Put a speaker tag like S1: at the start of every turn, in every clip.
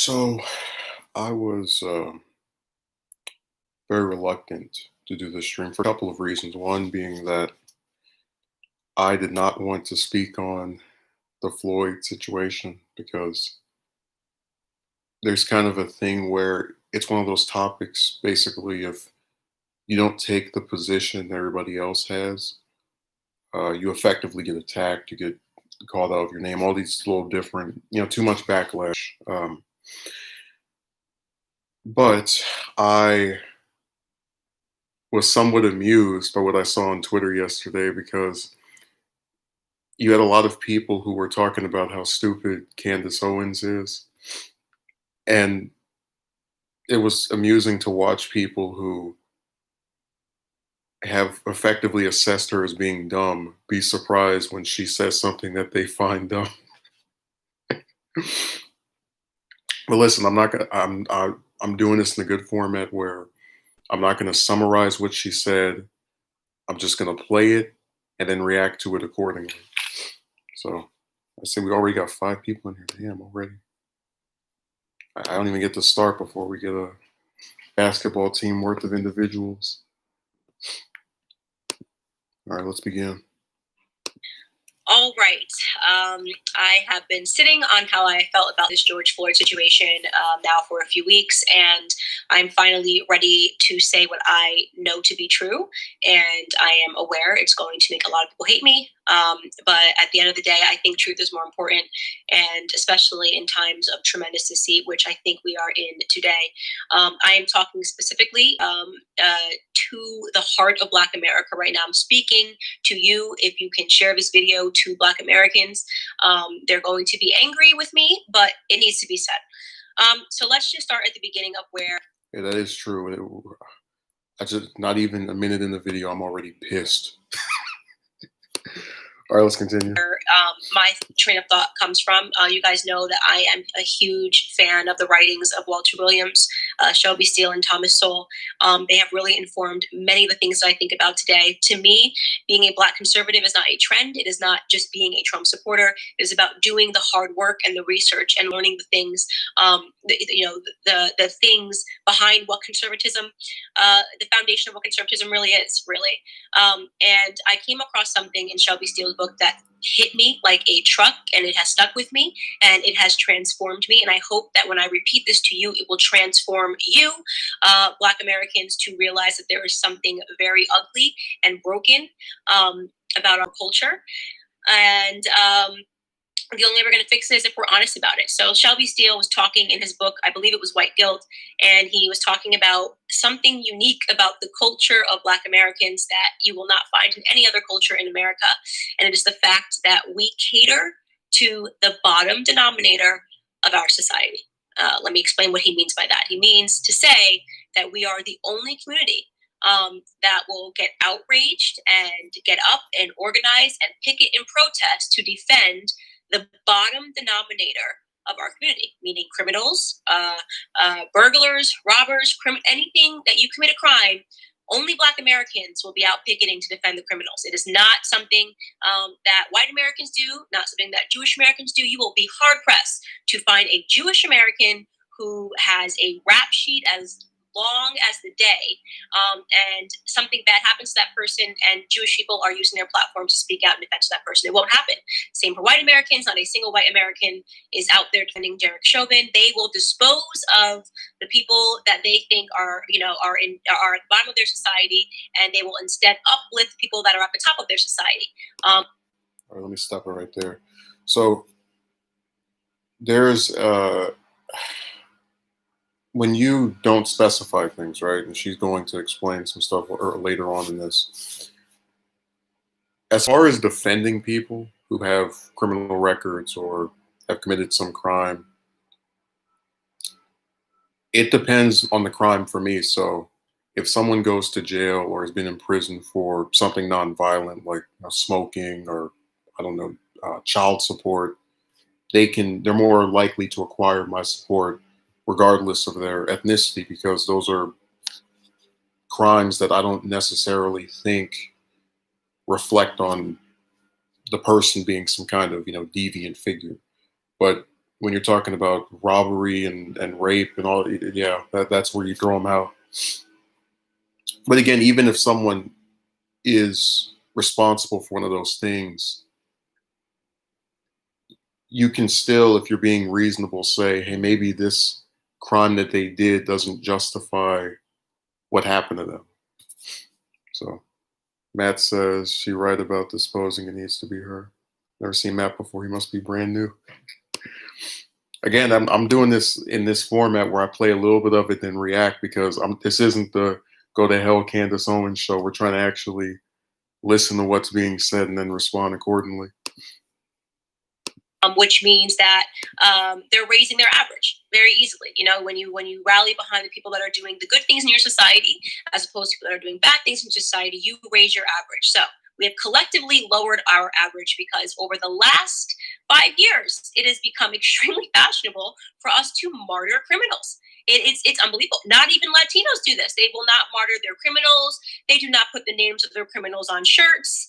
S1: So I was very reluctant to do this stream for a couple of reasons. One being that I did not want to speak on the Floyd situation because there's kind of a thing where it's one of those topics, basically, if you don't take the position that everybody else has, you effectively get attacked, you get called out of your name, all these little different, too much backlash. But I was somewhat amused by what I saw on Twitter yesterday because you had a lot of people who were talking about how stupid Candace Owens is. And it was amusing to watch people who have effectively assessed her as being dumb be surprised when she says something that they find dumb. But listen, I'm doing this in a good format where I'm not gonna summarize what she said. I'm just gonna play it and then react to it accordingly. So I see we already got 5 people in here. Damn, already. I don't even get to start before we get a basketball team worth of individuals. All right, let's begin.
S2: All right. I have been sitting on how I felt about this George Floyd situation now for a few weeks, and I'm finally ready to say what I know to be true. And I am aware it's going to make a lot of people hate me. But at the end of the day, I think truth is more important, and especially in times of tremendous deceit, which I think we are in today. I am talking specifically to the heart of Black America right now. I'm speaking to you. If you can share this video to Black Americans, they're going to be angry with me, but it needs to be said. So let's just start at the beginning of where.
S1: Yeah, that is true. I just not even a minute in the video, I'm already pissed. All right, let's continue.
S2: My train of thought comes from. You guys know that I am a huge fan of the writings of Walter Williams, Shelby Steele, and Thomas Sowell. They have really informed many of the things that I think about today. To me, being a Black conservative is not a trend. It is not just being a Trump supporter. It is about doing the hard work and the research and learning the things, the things behind what conservatism, the foundation of what conservatism really is, really. And I came across something in Shelby Steele's book that hit me like a truck, and it has stuck with me, and it has transformed me. And I hope that when I repeat this to you, it will transform you, Black Americans, to realize that there is something very ugly and broken about our culture. And the only way we're going to fix it is if we're honest about it. So Shelby Steele was talking in his book, I believe it was White Guilt, and he was talking about something unique about the culture of Black Americans that you will not find in any other culture in America. And it is the fact that we cater to the bottom denominator of our society. Let me explain what he means by that. He means to say that we are the only community that will get outraged and get up and organize and picket and protest to defend the bottom denominator of our community, meaning criminals, burglars, robbers, anything that you commit a crime. Only Black Americans will be out picketing to defend the criminals. It is not something that white Americans do, not something that Jewish Americans do. You will be hard pressed to find a Jewish American who has a rap sheet as long as the day, and something bad happens to that person, and Jewish people are using their platform to speak out in defense of that person. It won't happen. Same for white Americans. Not a single white American is out there defending Derek Chauvin. They will dispose of the people that they think are at the bottom of their society, and they will instead uplift people that are at the top of their society.
S1: All right, let me stop it right there. So there's when you don't specify things, right? And she's going to explain some stuff later on in this. As far as defending people who have criminal records or have committed some crime, it depends on the crime for me. So if someone goes to jail or has been in prison for something nonviolent, like smoking or, I don't know, child support, they're more likely to acquire my support regardless of their ethnicity, because those are crimes that I don't necessarily think reflect on the person being some kind of, deviant figure. But when you're talking about robbery and rape and all, yeah, that's where you throw them out. But again, even if someone is responsible for one of those things, you can still, if you're being reasonable, say, hey, maybe this crime that they did doesn't justify what happened to them. So Matt says, she right about disposing, it needs to be her. Never seen Matt before, he must be brand new. Again, I'm doing this in this format where I play a little bit of it then react, because this isn't the go to hell Candace Owens show. We're trying to actually listen to what's being said and then respond accordingly.
S2: Which means that they're raising their average very easily. You know, when you rally behind the people that are doing the good things in your society, as opposed to people that are doing bad things in society, you raise your average. So we have collectively lowered our average because over the last 5 years, it has become extremely fashionable for us to martyr criminals. It's unbelievable. Not even Latinos do this. They will not martyr their criminals. They do not put the names of their criminals on shirts.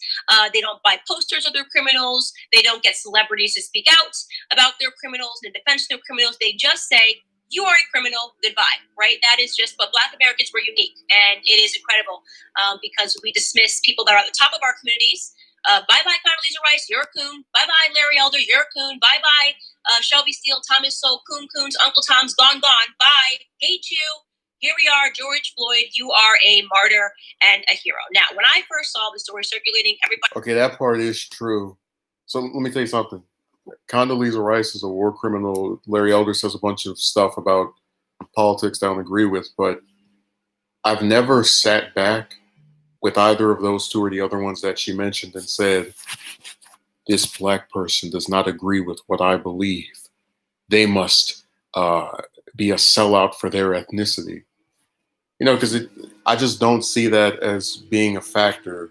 S2: They don't buy posters of their criminals. They don't get celebrities to speak out about their criminals and defense of their criminals. They just say, you are a criminal, goodbye, right? That is just, but Black Americans were unique. And it is incredible because we dismiss people that are at the top of our communities. Bye-bye, Condoleezza Rice, you're a coon. Bye-bye, Larry Elder, you're a coon. Bye-bye, Shelby Steele, Thomas Sowell, coons, Uncle Tom's gone. Bye, hate you. Here we are, George Floyd, you are a martyr and a hero. Now, when I first saw the story circulating, everybody...
S1: Okay, that part is true. So let me tell you something. Condoleezza Rice is a war criminal. Larry Elder says a bunch of stuff about politics that I don't agree with, but I've never sat back with either of those two or the other ones that she mentioned and said, this Black person does not agree with what I believe. They must be a sellout for their ethnicity. You know, because I just don't see that as being a factor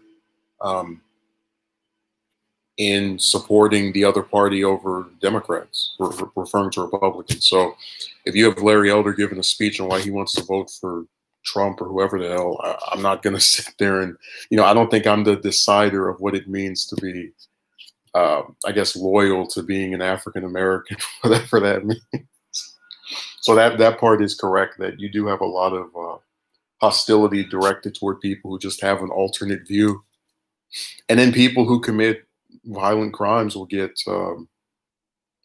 S1: in supporting the other party over Democrats, referring to Republicans. So if you have Larry Elder giving a speech on why he wants to vote for Trump or whoever the hell, I'm not going to sit there and, you know, I don't think I'm the decider of what it means to be, I guess, loyal to being an African American, whatever that means. So that part is correct, that you do have a lot of hostility directed toward people who just have an alternate view. And then people who commit violent crimes will get, you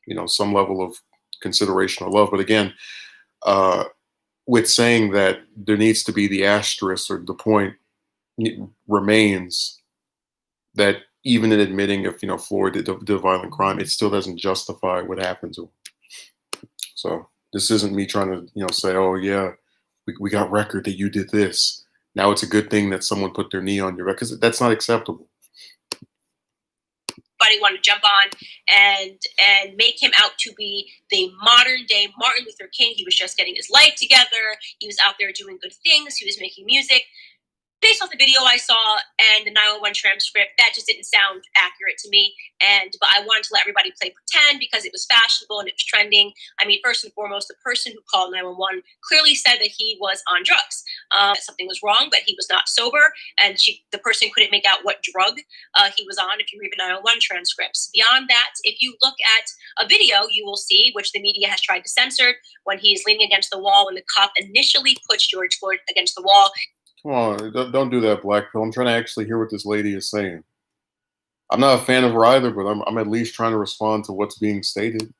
S1: know, some level of consideration or love. But again, with saying that there needs to be the asterisk, or the point remains that even in admitting if, you know, Floyd did a violent crime, it still doesn't justify what happened to him. So this isn't me trying to, you know, say, oh yeah, we got record that you did this. Now it's a good thing that someone put their knee on your record, because that's not acceptable.
S2: Everybody wanted to jump on and make him out to be the modern day Martin Luther King. He was just getting his life together. He was out there doing good things. He was making music. Based off the video I saw and the 911 transcript, that just didn't sound accurate to me. But I wanted to let everybody play pretend because it was fashionable and it was trending. I mean, first and foremost, the person who called 911 clearly said that he was on drugs. That something was wrong, but he was not sober. And the person couldn't make out what drug he was on if you read the 911 transcripts. Beyond that, if you look at a video, you will see, which the media has tried to censor, when he's leaning against the wall, when the cop initially puts George Floyd against the wall.
S1: Come on, don't do that, Black Pill. I'm trying to actually hear what this lady is saying. I'm not a fan of her either, but I'm at least trying to respond to what's being stated.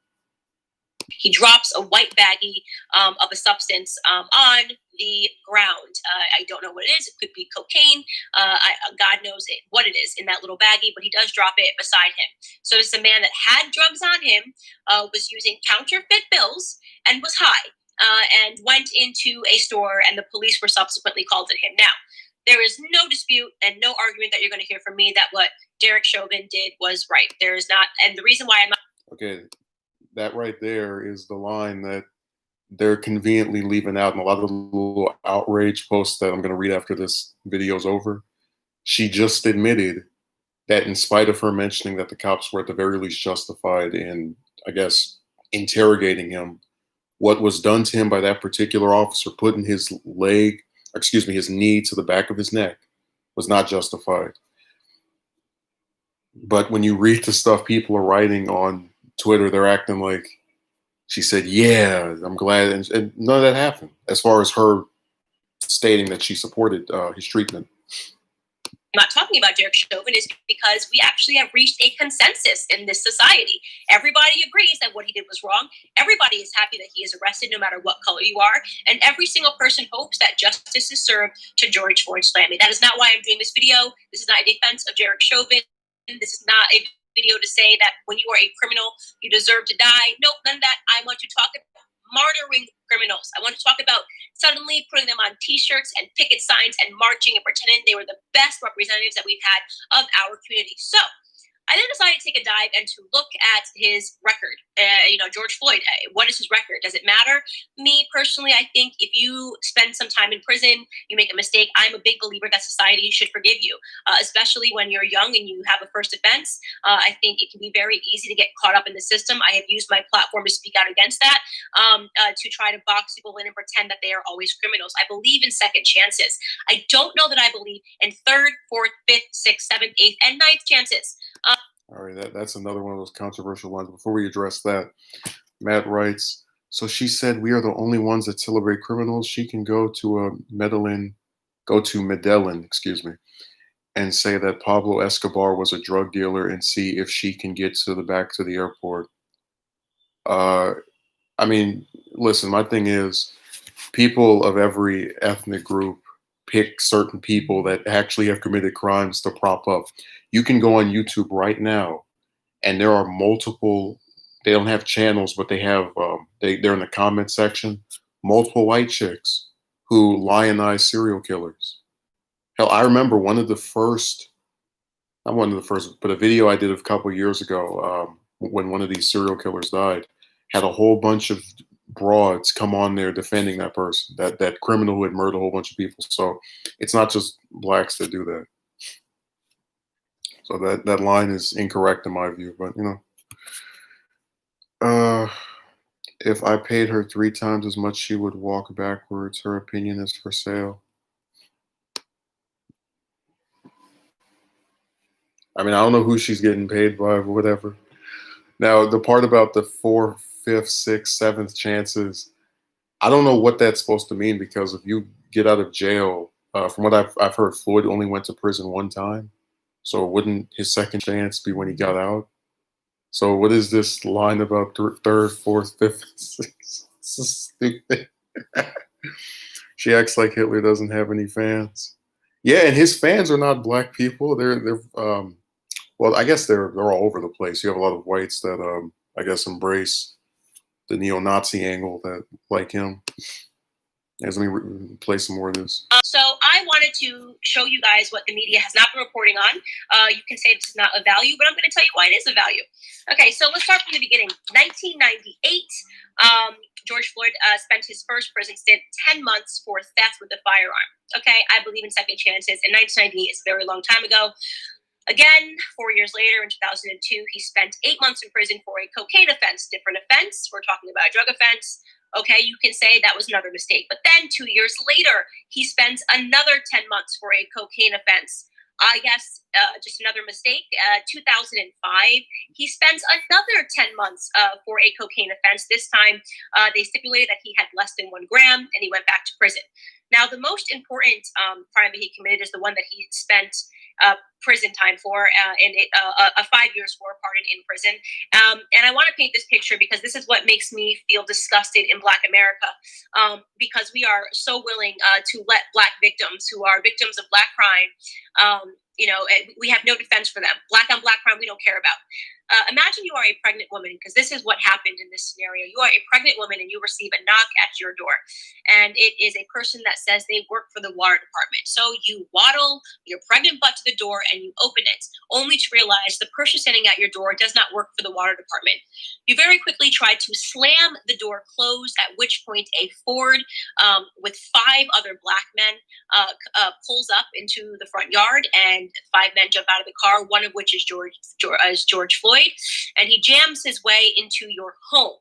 S2: He drops a white baggie of a substance on the ground. I don't know what it is. It could be cocaine. God knows what it is in that little baggie, but he does drop it beside him. So it's a man that had drugs on him, was using counterfeit bills, and was high. And went into a store, and the police were subsequently called to him. Now, there is no dispute and no argument that you're going to hear from me that what Derek Chauvin did was right. There is not, and the reason why I'm not...
S1: Okay, that right there is the line that they're conveniently leaving out in a lot of the little outrage posts that I'm going to read after this video's over. She just admitted that in spite of her mentioning that the cops were at the very least justified in, I guess, interrogating him, what was done to him by that particular officer, putting his his knee to the back of his neck, was not justified. But when you read the stuff people are writing on Twitter, they're acting like she said, "Yeah, I'm glad," and none of that happened. As far as her stating that she supported his treatment.
S2: I'm not talking about Derek Chauvin is because we actually have reached a consensus in this society. Everybody agrees that what he did was wrong. Everybody is happy that he is arrested, no matter what color you are. And every single person hopes that justice is served to George Floyd's family. That is not why I'm doing this video. This is not a defense of Derek Chauvin. This is not a video to say that when you are a criminal, you deserve to die. No, none of that. I want to talk about martyring criminals. I want to talk about suddenly putting them on t-shirts and picket signs and marching and pretending they were the best representatives that we've had of our community. So I then decided to take a dive and to look at his record. George Floyd, what is his record? Does it matter? Me personally, I think if you spend some time in prison, you make a mistake, I'm a big believer that society should forgive you, especially when you're young and you have a first offense. I think it can be very easy to get caught up in the system. I have used my platform to speak out against that, to try to box people in and pretend that they are always criminals. I believe in second chances. I don't know that I believe in third, fourth, fifth, sixth, seventh, eighth, and ninth chances.
S1: All right, that's another one of those controversial lines. Before we address that, Matt writes, so she said we are the only ones that celebrate criminals. She can go to Medellin, excuse me, and say that Pablo Escobar was a drug dealer and see if she can get to the back to the airport. I mean, listen, my thing is people of every ethnic group pick certain people that actually have committed crimes to prop up. You can go on YouTube right now, and there are multiple. They don't have channels, but they have. They're in the comment section. Multiple white chicks who lionize serial killers. Hell, I remember one of the first. Not one of the first, but a video I did a couple years ago when one of these serial killers died. Had a whole bunch of broads come on there defending that person, that criminal who had murdered a whole bunch of people. So it's not just blacks that do that. So that line is incorrect in my view. But if I paid her 3 times as much, she would walk backwards. Her opinion is for sale. I mean, I don't know who she's getting paid by, or whatever. Now, the part about the 4th, 5th, 6th, 7th chances, I don't know what that's supposed to mean, because if you get out of jail, from what I've heard, Floyd only went to prison 1 time. So wouldn't his second chance be when he got out? So what is this line about 3rd, 4th, 5th, 6th? This is stupid. She acts like Hitler doesn't have any fans. Yeah, and his fans are not black people. They're well, I guess they're all over the place. You have a lot of whites that I guess embrace the neo-Nazi angle that like him. As let me play some more of this.
S2: So I wanted to show you guys what the media has not been reporting on. You can say this is not a value, but I'm going to tell you why it is a value. Okay, so let's start from the beginning. 1998, George Floyd spent his first prison stint 10 months for theft with a firearm. Okay, I believe in second chances. In 1990, it's a very long time ago. Again, 4 years later, in 2002, he spent 8 months in prison for a cocaine offense. Different offense. We're talking about a drug offense. Okay, you can say that was another mistake. But then 2 years later, he spends another 10 months for a cocaine offense. I guess just another mistake. 2005, he spends another 10 months for a cocaine offense. This time, they stipulated that he had less than 1 gram, and he went back to prison. Now, the most important crime that he committed is the one that he spent prison time for, and a 5 years for, pardon, in prison. And I want to paint this picture because this is what makes me feel disgusted in Black America, because we are so willing to let Black victims who are victims of Black crime, we have no defense for them. Black on Black crime, we don't care about. Imagine you are a pregnant woman, because this is what happened in this scenario. You are a pregnant woman and you receive a knock at your door. And it is a person that says they work for the water department. So you waddle your pregnant butt to the door and you open it, only to realize the person standing at your door does not work for the water department. You very quickly try to slam the door closed, at which point a Ford with 5 other Black men pulls up into the front yard, and 5 men jump out of the car, one of which is George Floyd. And he jams his way into your home.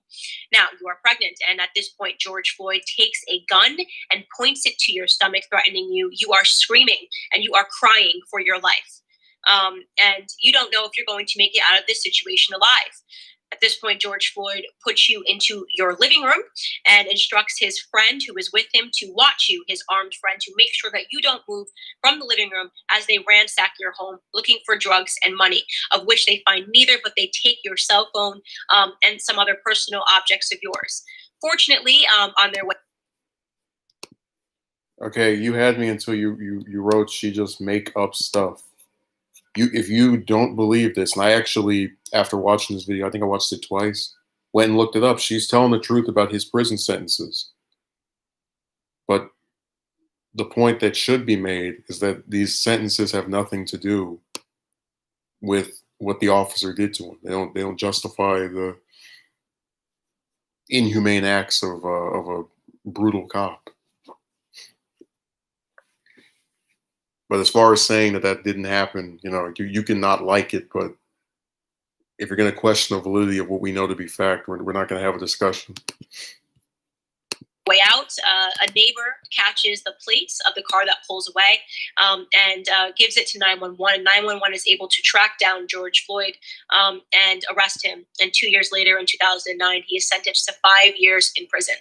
S2: Now, you are pregnant, and at this point, George Floyd takes a gun and points it to your stomach, threatening you. You are screaming, and you are crying for your life. And you don't know if you're going to make it out of this situation alive. At this point, George Floyd puts you into your living room and instructs his friend who is with him to watch you, his armed friend, to make sure that you don't move from the living room as they ransack your home looking for drugs and money, of which they find neither, but they take your cell phone and some other personal objects of yours. Fortunately, on their way.
S1: Okay, you had me until you wrote she just make up stuff. If you don't believe this, and I actually, after watching this video, I think I watched it twice, went and looked it up. She's telling the truth about his prison sentences. But the point that should be made is that these sentences have nothing to do with what the officer did to him. They don't justify the inhumane acts of a brutal cop. But as far as saying that didn't happen, you can not like it, but if you're going to question the validity of what we know to be fact, we're not going to have a discussion.
S2: Way out, a neighbor catches the plates of the car that pulls away and gives it to 911. And 911 is able to track down George Floyd and arrest him. And 2 years later, in 2009, he is sentenced to 5 years in prison.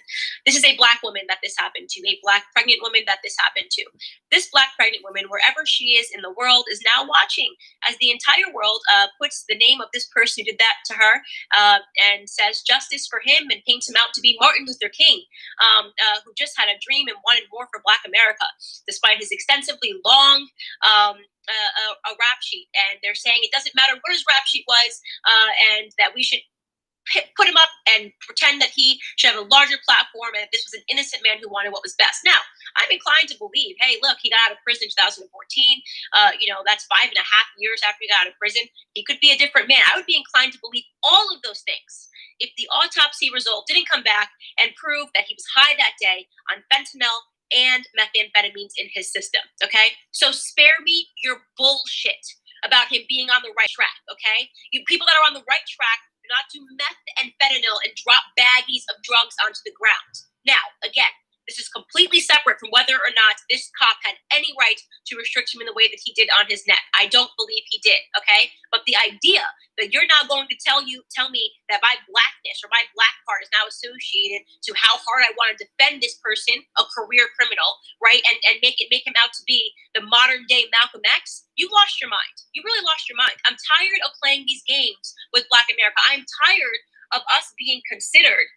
S2: This is a Black woman that this happened to, a Black pregnant woman that this happened to. This Black pregnant woman, wherever she is in the world, is now watching as the entire world puts the name of this person who did that to her and says justice for him and paints him out to be Martin Luther King. Who just had a dream and wanted more for Black America, despite his extensively long a rap sheet. And they're saying it doesn't matter what his rap sheet was, and that we should put him up and pretend that he should have a larger platform and that this was an innocent man who wanted what was best. Now, I'm inclined to believe, hey, look, he got out of prison in 2014. That's 5.5 years after he got out of prison. He could be a different man. I would be inclined to believe all of those things if the autopsy result didn't come back and prove that he was high that day on fentanyl and methamphetamines in his system, okay? So spare me your bullshit about him being on the right track, okay? You people that are on the right track do not do meth and fentanyl and drop baggies of drugs onto the ground. Now, again, this is completely separate from whether or not this cop had any right to restrict him in the way that he did on his neck. I don't believe he did, okay? But the idea that you're now going to tell me that my Blackness or my Black card is now associated to how hard I want to defend this person, a career criminal, right? And make him out to be the modern day Malcolm X, you lost your mind. You really lost your mind. I'm tired of playing these games with Black America. I'm tired of us being considered,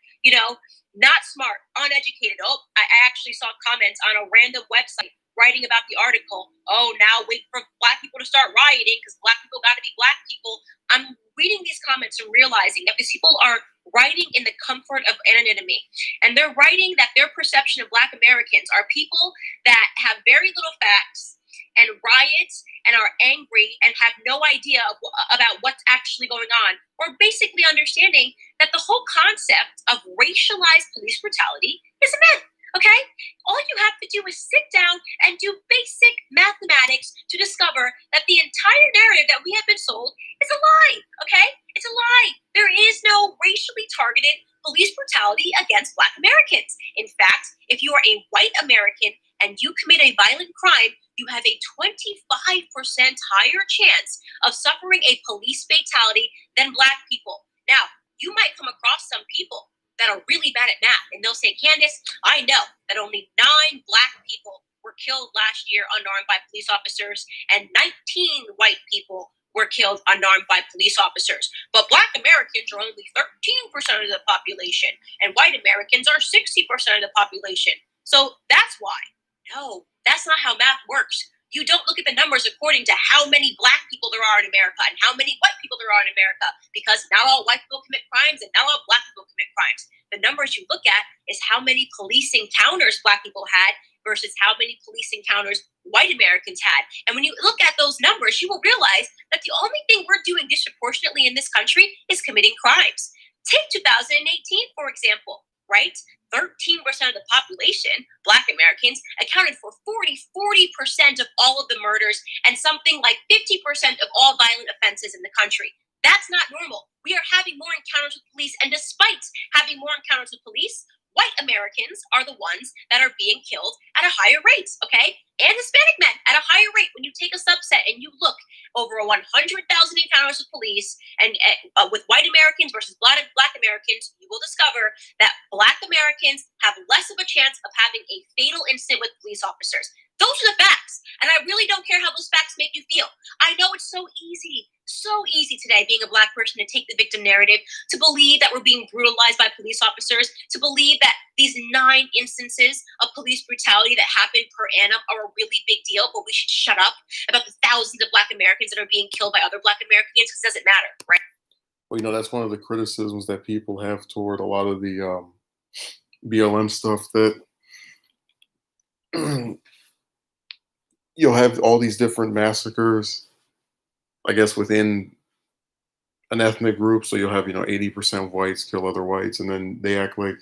S2: not smart, uneducated. Oh, I actually saw comments on a random website writing about the article. Oh, now wait for Black people to start rioting because Black people got to be Black people. I'm reading these comments and realizing that these people are writing in the comfort of anonymity. And they're writing that their perception of Black Americans are people that have very little facts and riot and are angry and have no idea about what's actually going on, or basically understanding that the whole concept of racialized police brutality is a myth. Okay? All you have to do is sit down and do basic mathematics to discover that the entire narrative that we have been sold is a lie. Okay? It's a lie. There is no racially targeted police brutality against Black Americans. In fact, if you are a white American and you commit a violent crime, you have a 25% higher chance of suffering a police fatality than Black people. Now, you might come across some people that are really bad at math, and they'll say, Candace, I know that only 9 Black people were killed last year unarmed by police officers, and 19 white people were killed unarmed by police officers. But Black Americans are only 13% of the population, and white Americans are 60% of the population. So that's why. No, that's not how math works. You don't look at the numbers according to how many Black people there are in America and how many white people there are in America, because not all white people commit crimes and not all Black people commit crimes. The numbers you look at is how many police encounters Black people had versus how many police encounters white Americans had. And when you look at those numbers, you will realize that the only thing we're doing disproportionately in this country is committing crimes. Take 2018, for example, right? 13% of the population, Black Americans, accounted for 40% of all of the murders and something like 50% of all violent offenses in the country. That's not normal. We are having more encounters with police, and despite having more encounters with police, white Americans are the ones that are being killed at a higher rate, okay? And Hispanic men at a higher rate. When you take a subset and you look over 100,000 encounters with police and with white Americans versus black Americans, you will discover that black Americans have less of a chance of having a fatal incident with police officers. Those are the facts. And I really don't care how those facts make you feel. I know it's so easy today, being a black person, to take the victim narrative, to believe that we're being brutalized by police officers, to believe that these 9 instances of police brutality that happen per annum are a really big deal, but we should shut up about the thousands of black Americans that are being killed by other black Americans, because it doesn't matter, right?
S1: Well, that's one of the criticisms that people have toward a lot of the BLM stuff, that you'll have all these different massacres, I guess, within an ethnic group. So you'll have, 80% whites kill other whites, and then they act like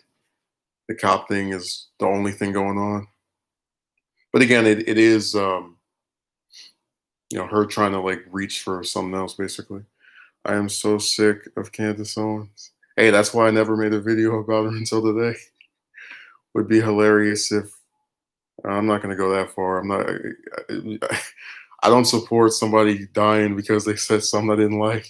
S1: the cop thing is the only thing going on. But again, it is, her trying to like reach for something else, basically. I am so sick of Candace Owens. Hey, that's why I never made a video about her until today. Would be hilarious if I'm not going to go that far. I'm not. I don't support somebody dying because they said something I didn't like.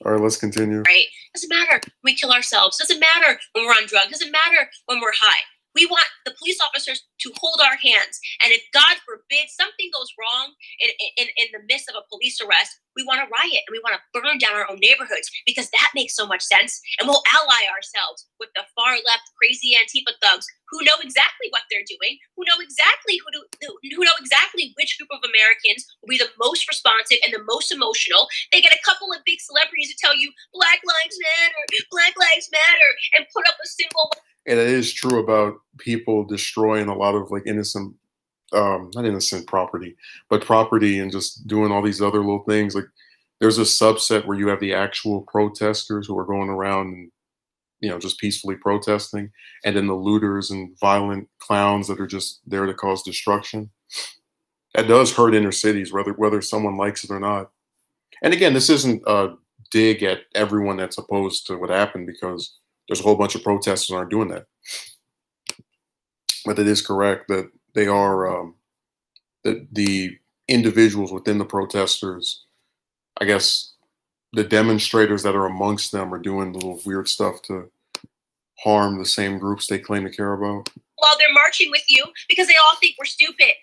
S1: All right, let's continue.
S2: Right? Doesn't matter when we kill ourselves. Doesn't matter when we're on drugs. Doesn't matter when we're high. We want the police officers to hold our hands. And if, God forbid, something goes wrong in the midst of a police arrest, we want to riot and we want to burn down our own neighborhoods, because that makes so much sense. And we'll ally ourselves with the far left crazy Antifa thugs who know exactly what they're doing, who know exactly who know exactly which group of Americans will be the most responsive and the most emotional. They get a couple of big celebrities to tell you Black Lives Matter, and put up a symbol.
S1: And it is true about people destroying a lot of like innocent, not innocent property, but property, and just doing all these other little things. Like, there's a subset where you have the actual protesters who are going around and, just peacefully protesting, and then the looters and violent clowns that are just there to cause destruction. That does hurt inner cities, whether someone likes it or not. And again, this isn't a dig at everyone that's opposed to what happened, because there's a whole bunch of protesters that aren't doing that. But it is correct that they are, the individuals within the protesters, I guess the demonstrators that are amongst them, are doing little weird stuff to harm the same groups they claim to care about.
S2: While they're marching with you, because they all think we're stupid.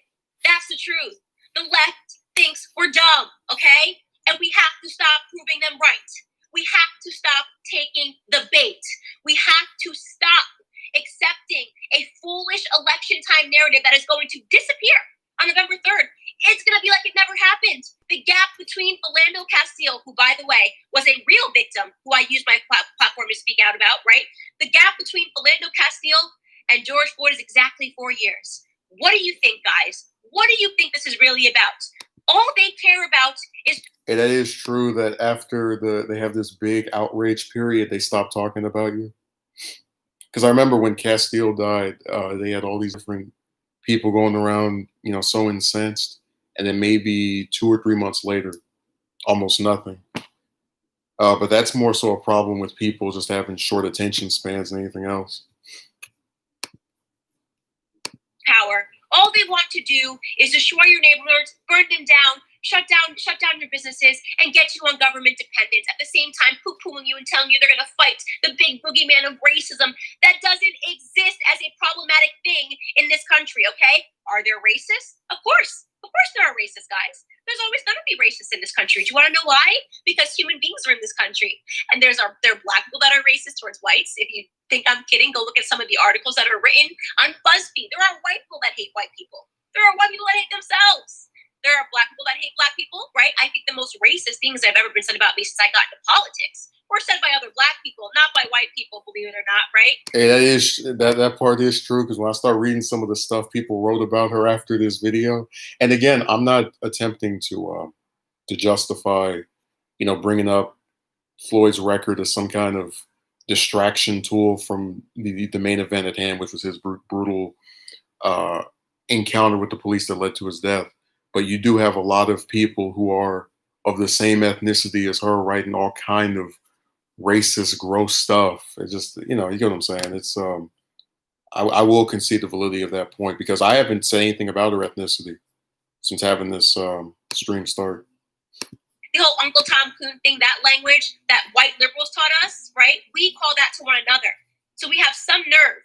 S2: That's the truth. The left thinks we're dumb, okay? And we have to stop proving them right. We have to stop taking the bait. We have to stop accepting a foolish election time narrative that is going to disappear on November 3rd. It's going to be like it never happened. The gap between Philando Castile, who, by the way, was a real victim, who I used my platform to speak out about, right? The gap between Philando Castile and George Floyd is exactly 4 years. What do you think, guys? What do you think this is really about? All they care about is...
S1: And that is true, that after they have this big outrage period, they stop talking about you. Because I remember when Castile died, they had all these different people going around, so incensed. And then maybe 2 or 3 months later, almost nothing. But that's more so a problem with people just having short attention spans than anything else.
S2: Power. All they want to do is destroy your neighborhoods, burn them down, shut down your businesses, and get you on government dependence. At the same time, poo-pooing you and telling you they're going to fight the big boogeyman of racism that doesn't exist as a problematic thing in this country, okay? Are there racists? Of course. Of course there are racists, guys. There's always going to be racists in this country. Do you want to know why? Because human beings are in this country. And there are black people that are racist towards whites. If you think I'm kidding, go look at some of the articles that are written on BuzzFeed. There are white people that hate white people. There are white people that hate themselves. There are black people that hate black people, right? I think the most racist things that have ever been said about me since I got into politics were said by other black people, not by white people, believe it or not, right?
S1: Hey, that part is true, because when I start reading some of the stuff people wrote about her after this video, and again, I'm not attempting to justify, bringing up Floyd's record as some kind of distraction tool from the main event at hand, which was his brutal encounter with the police that led to his death. But you do have a lot of people who are of the same ethnicity as her writing all kind of racist, gross stuff. It just, you know, you get what I'm saying. It's I will concede the validity of that point because I haven't said anything about her ethnicity since having this stream start.
S2: The whole Uncle Tom Coon thing, that language that white liberals taught us, right? We call that to one another. So we have some nerve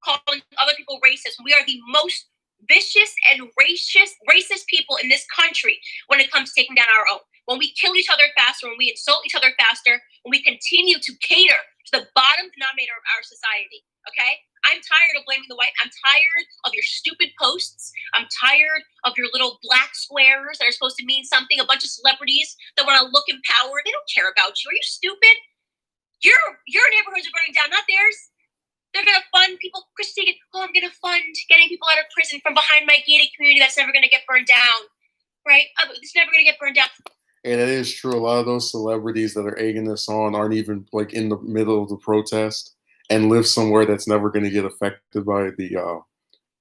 S2: calling other people racist. We are the most vicious and racist people in this country when it comes to taking down our own. When we kill each other faster, when we insult each other faster, when we continue to cater to the bottom denominator of our society, okay? I'm tired of blaming the white. I'm tired of your stupid posts. I'm tired of your little black squares that are supposed to mean something. A bunch of celebrities that want to look empowered. They don't care about you. Are you stupid? Your neighborhoods are burning down, not theirs. They're going to fund people. Chris Teigen, I'm going to fund getting people out of prison from behind my gated community that's never going to get burned down, right? It's never going to get burned down.
S1: And it is true. A lot of those celebrities that are egging this on aren't even like in the middle of the protest and live somewhere that's never going to get affected by the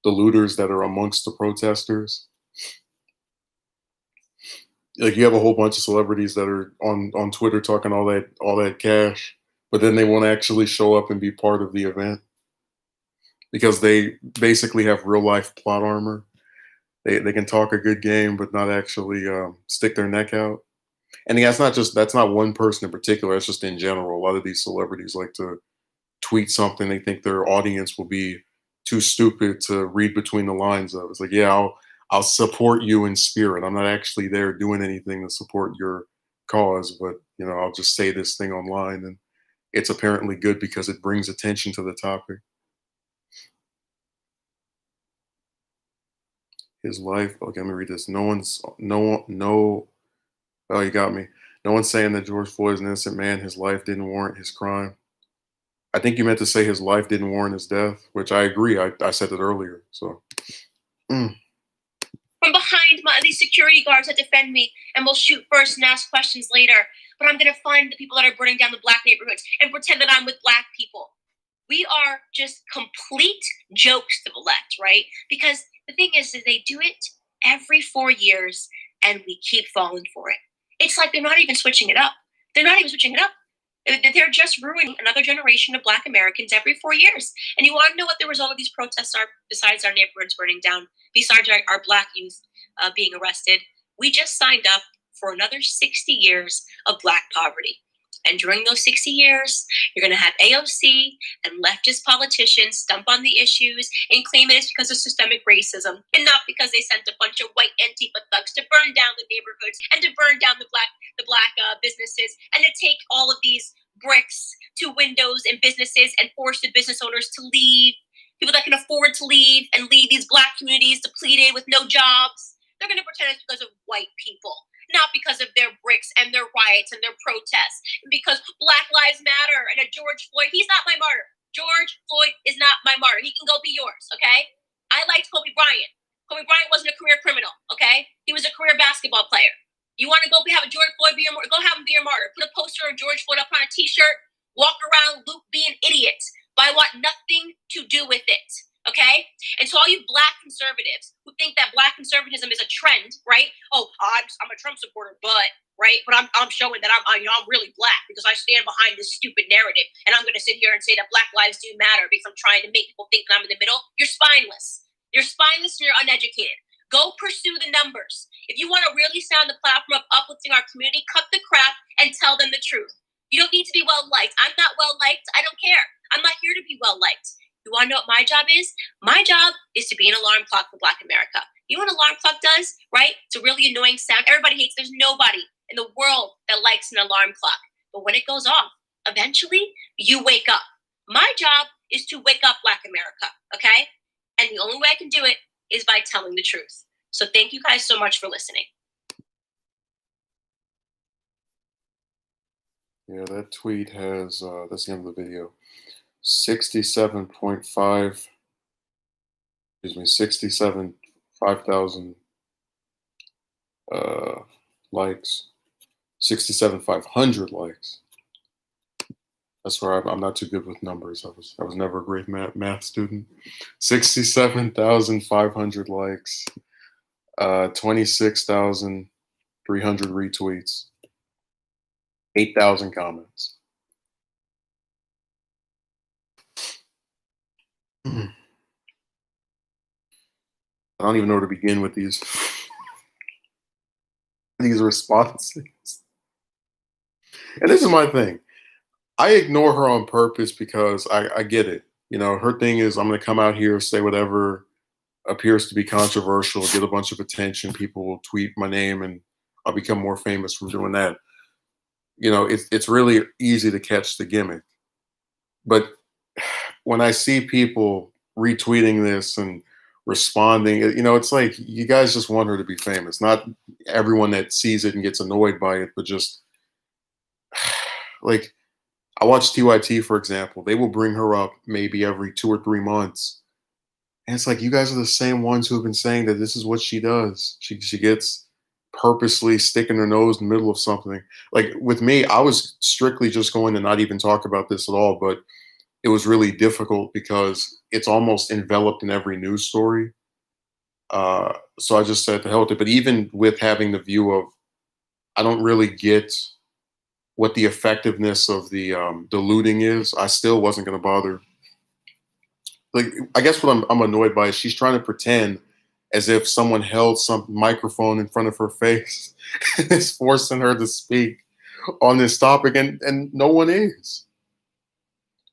S1: looters that are amongst the protesters. Like you have a whole bunch of celebrities that are on Twitter talking all that cash, but then they won't actually show up and be part of the event because they basically have real life plot armor. They can talk a good game, but not actually stick their neck out. And that's not one person in particular. It's just in general. A lot of these celebrities like to tweet something they think their audience will be too stupid to read between the lines of. It's like, yeah, I'll support you in spirit. I'm not actually there doing anything to support your cause, but you know, I'll just say this thing online, and it's apparently good because it brings attention to the topic. His life. Okay, let me read this. No. Oh, you got me. No one's saying that George Floyd is an innocent man. His life didn't warrant his crime. I think you meant to say his life didn't warrant his death, which I agree. I said it earlier. So.
S2: From behind these security guards that defend me and will shoot first and ask questions later. But I'm going to find the people that are burning down the black neighborhoods and pretend that I'm with black people. We are just complete jokes to the left, right? Because the thing is they do it every 4 years and we keep falling for it. It's like they're not even switching it up. They're not even switching it up. They're just ruining another generation of black Americans every 4 years. And you want to know what the result of these protests are besides our neighborhoods burning down, besides our black youth being arrested? We just signed up for another 60 years of black poverty. And during those 60 years, you're going to have AOC and leftist politicians stump on the issues and claim it is because of systemic racism and not because they sent a bunch of white Antifa thugs to burn down the neighborhoods and to burn down the black businesses and to take all of these bricks to windows and businesses and force the business owners to leave. People that can afford to leave and leave these black communities depleted with no jobs. They're going to pretend it's because of white people. Not because of their bricks and their riots and their protests. Because Black Lives Matter and a George Floyd, he's not my martyr. George Floyd is not my martyr. He can go be yours, okay? I liked Kobe Bryant. Kobe Bryant wasn't a career criminal, okay? He was a career basketball player. You want to go have a George Floyd be your martyr? Go have him be your martyr. Put a poster of George Floyd up on a t-shirt. Walk around, Luke, be an idiot. But I want nothing to do with it. Okay? And so all you black conservatives who think that black conservatism is a trend, right? Oh, I'm a Trump supporter, right? But I'm showing that I'm really black because I stand behind this stupid narrative. And I'm going to sit here and say that black lives do matter because I'm trying to make people think that I'm in the middle. You're spineless. You're spineless and you're uneducated. Go pursue the numbers. If you want to really sound the platform of uplifting our community, cut the crap and tell them the truth. You don't need to be well-liked. I'm not well-liked. I don't care. I'm not here to be well-liked. You want to know what my job is? My job is to be an alarm clock for Black America. You know what an alarm clock does, right? It's a really annoying sound. Everybody hates. There's nobody in the world that likes an alarm clock. But when it goes off, eventually you wake up. My job is to wake up Black America, okay? And the only way I can do it is by telling the truth. So thank you guys so much for listening.
S1: Yeah, that tweet has, that's the end of the video. 67.5, 5,000 likes, 500 likes. That's where I'm not too good with numbers. I was never a great math student. 67,500 likes, 26,300 retweets, 8,000 comments. I don't even know where to begin with these responses. And this is my thing. I ignore her on purpose because I get it. You know, her thing is I'm going to come out here, say whatever appears to be controversial, get a bunch of attention. People will tweet my name, and I'll become more famous from doing that. You know, it's really easy to catch the gimmick. But when I see people retweeting this and responding, you know, it's like you guys just want her to be famous. Not everyone that sees it and gets annoyed by it, but just like I watch TYT, for example. They will bring her up maybe every 2 or 3 months. And it's like you guys are the same ones who have been saying that this is what she does. She gets purposely sticking her nose in the middle of something. Like with me, I was strictly just going to not even talk about this at all, but it was really difficult because it's almost enveloped in every news story. So I just said to hell with it. But even with having the view of, I don't really get what the effectiveness of the looting is. I still wasn't going to bother. Like, I guess what I'm annoyed by is she's trying to pretend as if someone held some microphone in front of her face and is forcing her to speak on this topic, and no one is.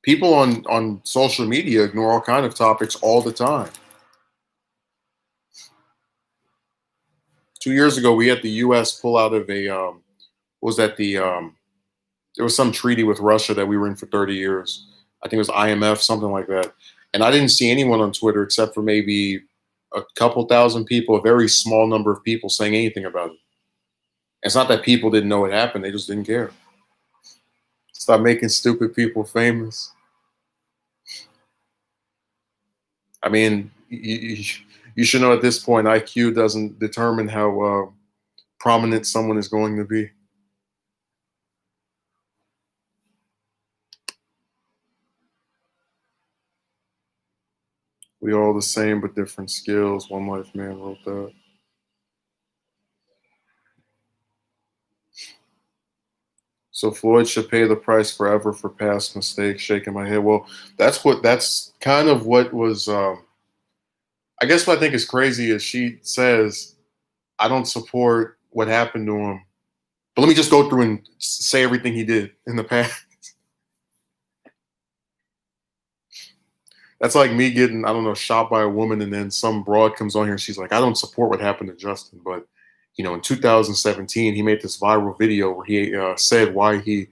S1: People on social media ignore all kind of topics all the time. 2 years ago, we had the U.S. pull out of a what was that there was some treaty with Russia that we were in for 30 years. I think it was IMF, something like that. And I didn't see anyone on Twitter except for maybe a couple thousand people, a very small number of people saying anything about it. It's not that people didn't know it happened, they just didn't care. Stop making stupid people famous. I mean, you should know at this point, IQ doesn't determine how prominent someone is going to be. We all the same but different skills. One Life Man wrote that. So Floyd should pay the price forever for past mistakes. Shaking my head. Well, that's kind of what was. I guess what I think is crazy is she says, "I don't support what happened to him," but let me just go through and say everything he did in the past. That's like me getting, I don't know, shot by a woman, and then some broad comes on here and she's like, "I don't support what happened to Justin," but you know, in 2017, he made this viral video where he said why he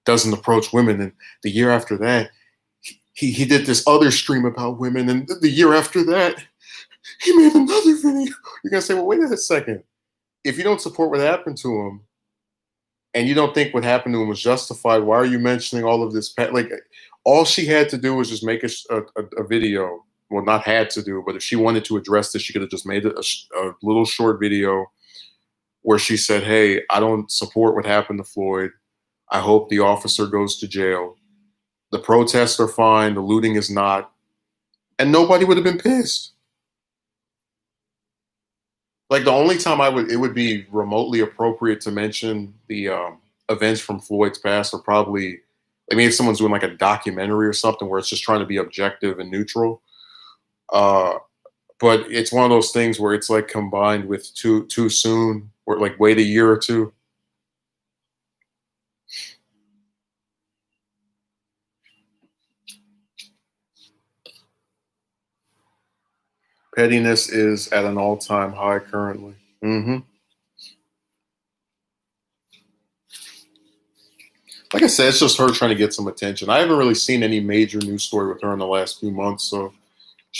S1: doesn't approach women, and the year after that, he did this other stream about women, and the year after that, he made another video. You're gonna say, well, wait a second. If you don't support what happened to him, and you don't think what happened to him was justified, why are you mentioning all of this? Like, all she had to do was just make a video. Well, not had to do, but if she wanted to address this, she could have just made a little short video where she said, "Hey, I don't support what happened to Floyd. I hope the officer goes to jail. The protests are fine. The looting is not." And nobody would have been pissed. Like the only time it would be remotely appropriate to mention the events from Floyd's past are probably, I mean, if someone's doing like a documentary or something where it's just trying to be objective and neutral. Uh, but it's one of those things where it's like combined with too soon, or like wait a year or two. Pettiness is at an all-time high currently. Like I said, it's just her trying to get some attention. I haven't really seen any major news story with her in the last few months, so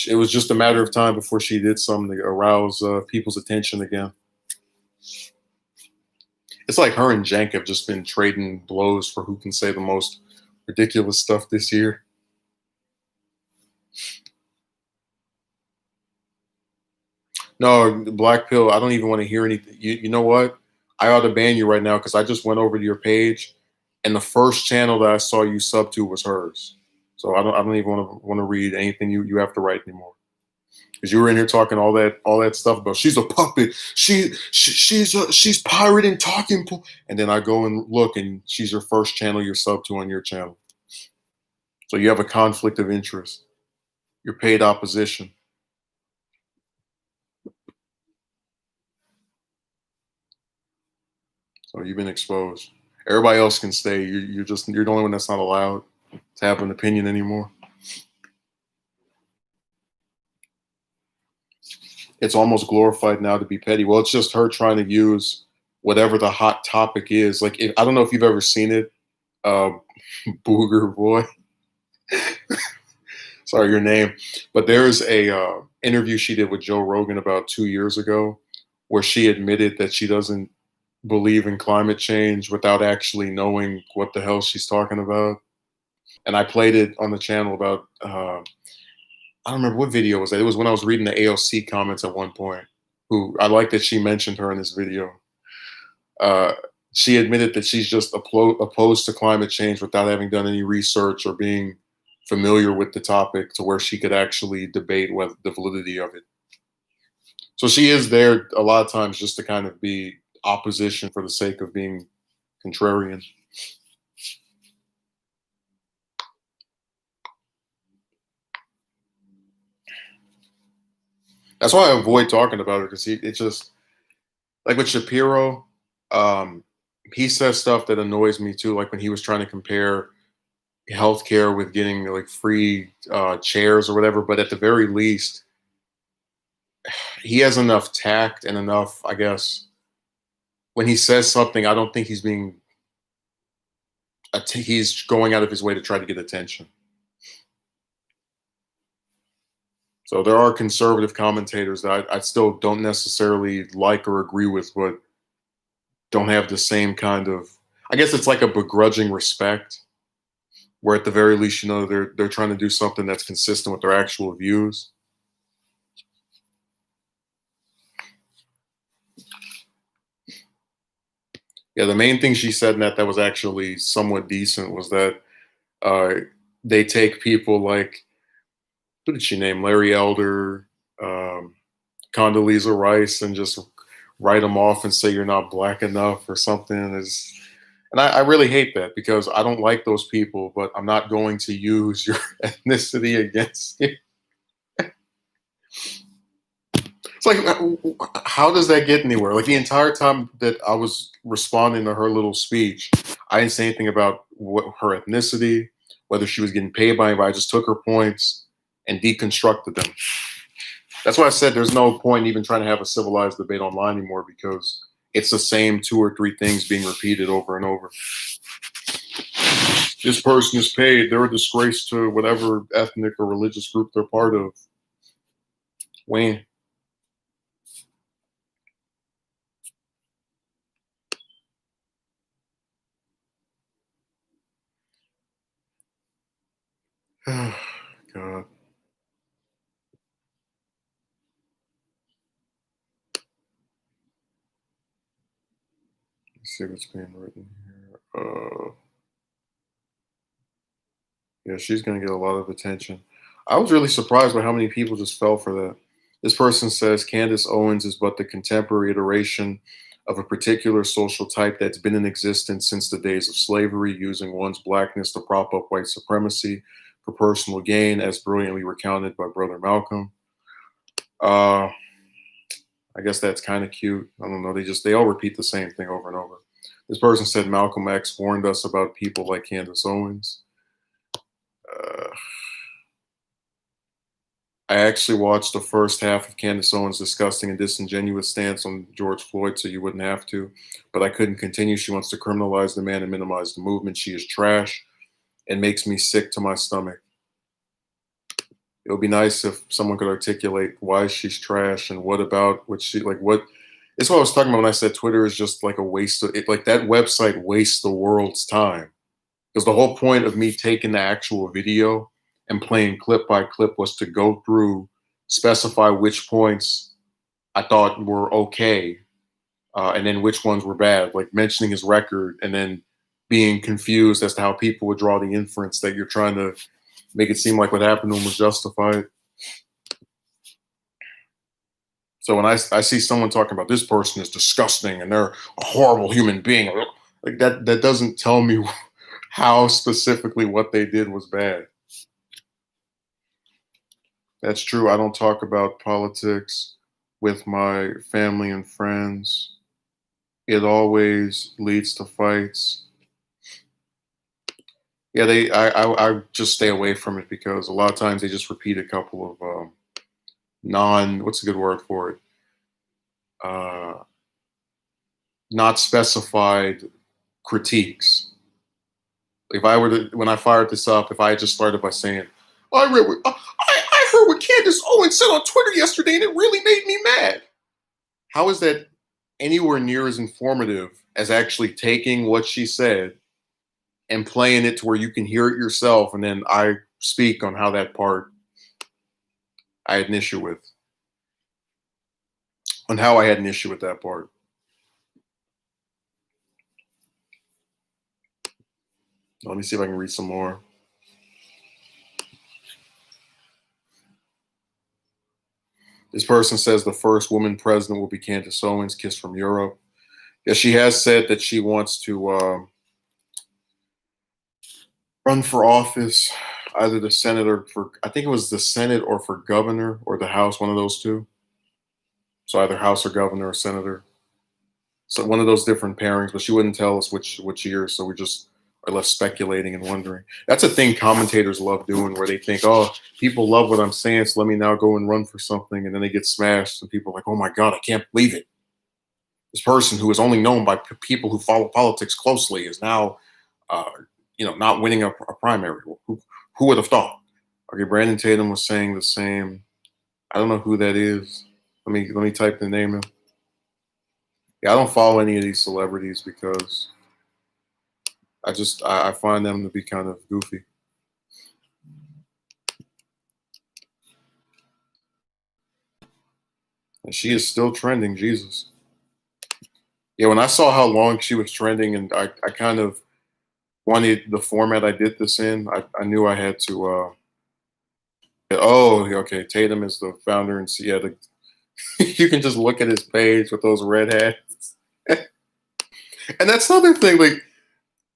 S1: it was just a matter of time before she did something to arouse people's attention again. It's like her and Jank have just been trading blows for who can say the most ridiculous stuff this year. No, Black Pill, I don't even want to hear anything. You know what? I ought to ban you right now because I just went over to your page, and the first channel that I saw you sub to was hers. So I don't even want to read anything you have to write anymore. Because you were in here talking all that stuff about she's a puppet, she's pirating talking, and then I go and look, and she's your first channel you're sub to on your channel. So you have a conflict of interest. You're paid opposition. So you've been exposed. Everybody else can stay. You're the only one that's not allowed to have an opinion anymore. It's almost glorified now to be petty. Well, it's just her trying to use whatever the hot topic is. Like, I don't know if you've ever seen it, uh, Booger Boy. Sorry, your name. But there's a interview she did with Joe Rogan about 2 years ago, where she admitted that she doesn't believe in climate change without actually knowing what the hell she's talking about. And I played it on the channel about I don't remember what video was that. It was when I was reading the AOC comments at one point. Who I like that she mentioned her in this video. Uh, she admitted that she's just opposed to climate change without having done any research or being familiar with the topic to where she could actually debate whether the validity of it. So she is there a lot of times just to kind of be opposition for the sake of being contrarian. That's why I avoid talking about it because it's just like with Shapiro. Um, he says stuff that annoys me too, like when he was trying to compare healthcare with getting like free chairs or whatever. But at the very least, he has enough tact and enough, I guess, when he says something, I don't think he's he's going out of his way to try to get attention. So there are conservative commentators that I still don't necessarily like or agree with, but don't have the same kind of, I guess it's like a begrudging respect, where at the very least, you know, they're trying to do something that's consistent with their actual views. Yeah, the main thing she said in that was actually somewhat decent was that uh, they take people like, who did she name? Larry Elder, um, Condoleezza Rice, and just write them off and say you're not black enough or something. And I really hate that because I don't like those people, but I'm not going to use your ethnicity against you. It's like, how does that get anywhere? Like the entire time that I was responding to her little speech, I didn't say anything about her ethnicity, whether she was getting paid by anybody. I just took her points and deconstructed them. That's why I said there's no point in even trying to have a civilized debate online anymore because it's the same two or three things being repeated over and over. This person is paid. They're a disgrace to whatever ethnic or religious group they're part of. Wayne. God. Let's see what's being written here. Yeah, she's going to get a lot of attention. I was really surprised by how many people just fell for that. This person says Candace Owens is but the contemporary iteration of a particular social type that's been in existence since the days of slavery, using one's blackness to prop up white supremacy for personal gain, as brilliantly recounted by Brother Malcolm. I guess that's kind of cute. I don't know. They all repeat the same thing over and over. This person said Malcolm X warned us about people like Candace Owens. I actually watched the first half of Candace Owens' disgusting and disingenuous stance on George Floyd, so you wouldn't have to. But I couldn't continue. She wants to criminalize the man and minimize the movement. She is trash and makes me sick to my stomach. It would be nice if someone could articulate why she's trash and what about what she like. What it's what I was talking about when I said Twitter is just like a waste of it. Like that website wastes the world's time because the whole point of me taking the actual video and playing clip by clip was to go through, specify which points I thought were okay, and then which ones were bad, like mentioning his record and then being confused as to how people would draw the inference that you're trying to make it seem like what happened to him was justified. So when I see someone talking about this person is disgusting and they're a horrible human being, like that doesn't tell me how specifically what they did was bad. That's true. I don't talk about politics with my family and friends. It always leads to fights. Yeah, I just stay away from it because a lot of times they just repeat a couple of what's a good word for it? Uh, Not specified critiques. If I were to, when I fired this up, if I had just started by saying, I heard what Candace Owens said on Twitter yesterday and it really made me mad. How is that anywhere near as informative as actually taking what she said and playing it to where you can hear it yourself and then I speak on how that part I had an issue with, on how I had an issue with that part. Let me see if I can read some more. This person says the first woman president will be Candace Owens, Kiss from Europe. Yeah, she has said that she wants to run for office, either the Senate or for, I think it was the Senate or for governor or the House, one of those two. So either House or governor or senator. So one of those different pairings, but she wouldn't tell us which year. So we just are left speculating and wondering. That's a thing commentators love doing, where they think, "Oh, people love what I'm saying, so let me now go and run for something," and then they get smashed, and people are like, "Oh my God, I can't believe it! This person who is only known by people who follow politics closely is now, uh, not winning a primary. Who would have thought?" Okay, Brandon Tatum was saying the same. I don't know who that is. Let me type the name in. Yeah, I don't follow any of these celebrities because I find them to be kind of goofy. And she is still trending, Jesus. Yeah, when I saw how long she was trending and I kind of wanted the format I did this in, I knew I had to oh, okay, Tatum is the founder and yeah, you can just look at his page with those red hats. And that's another thing, like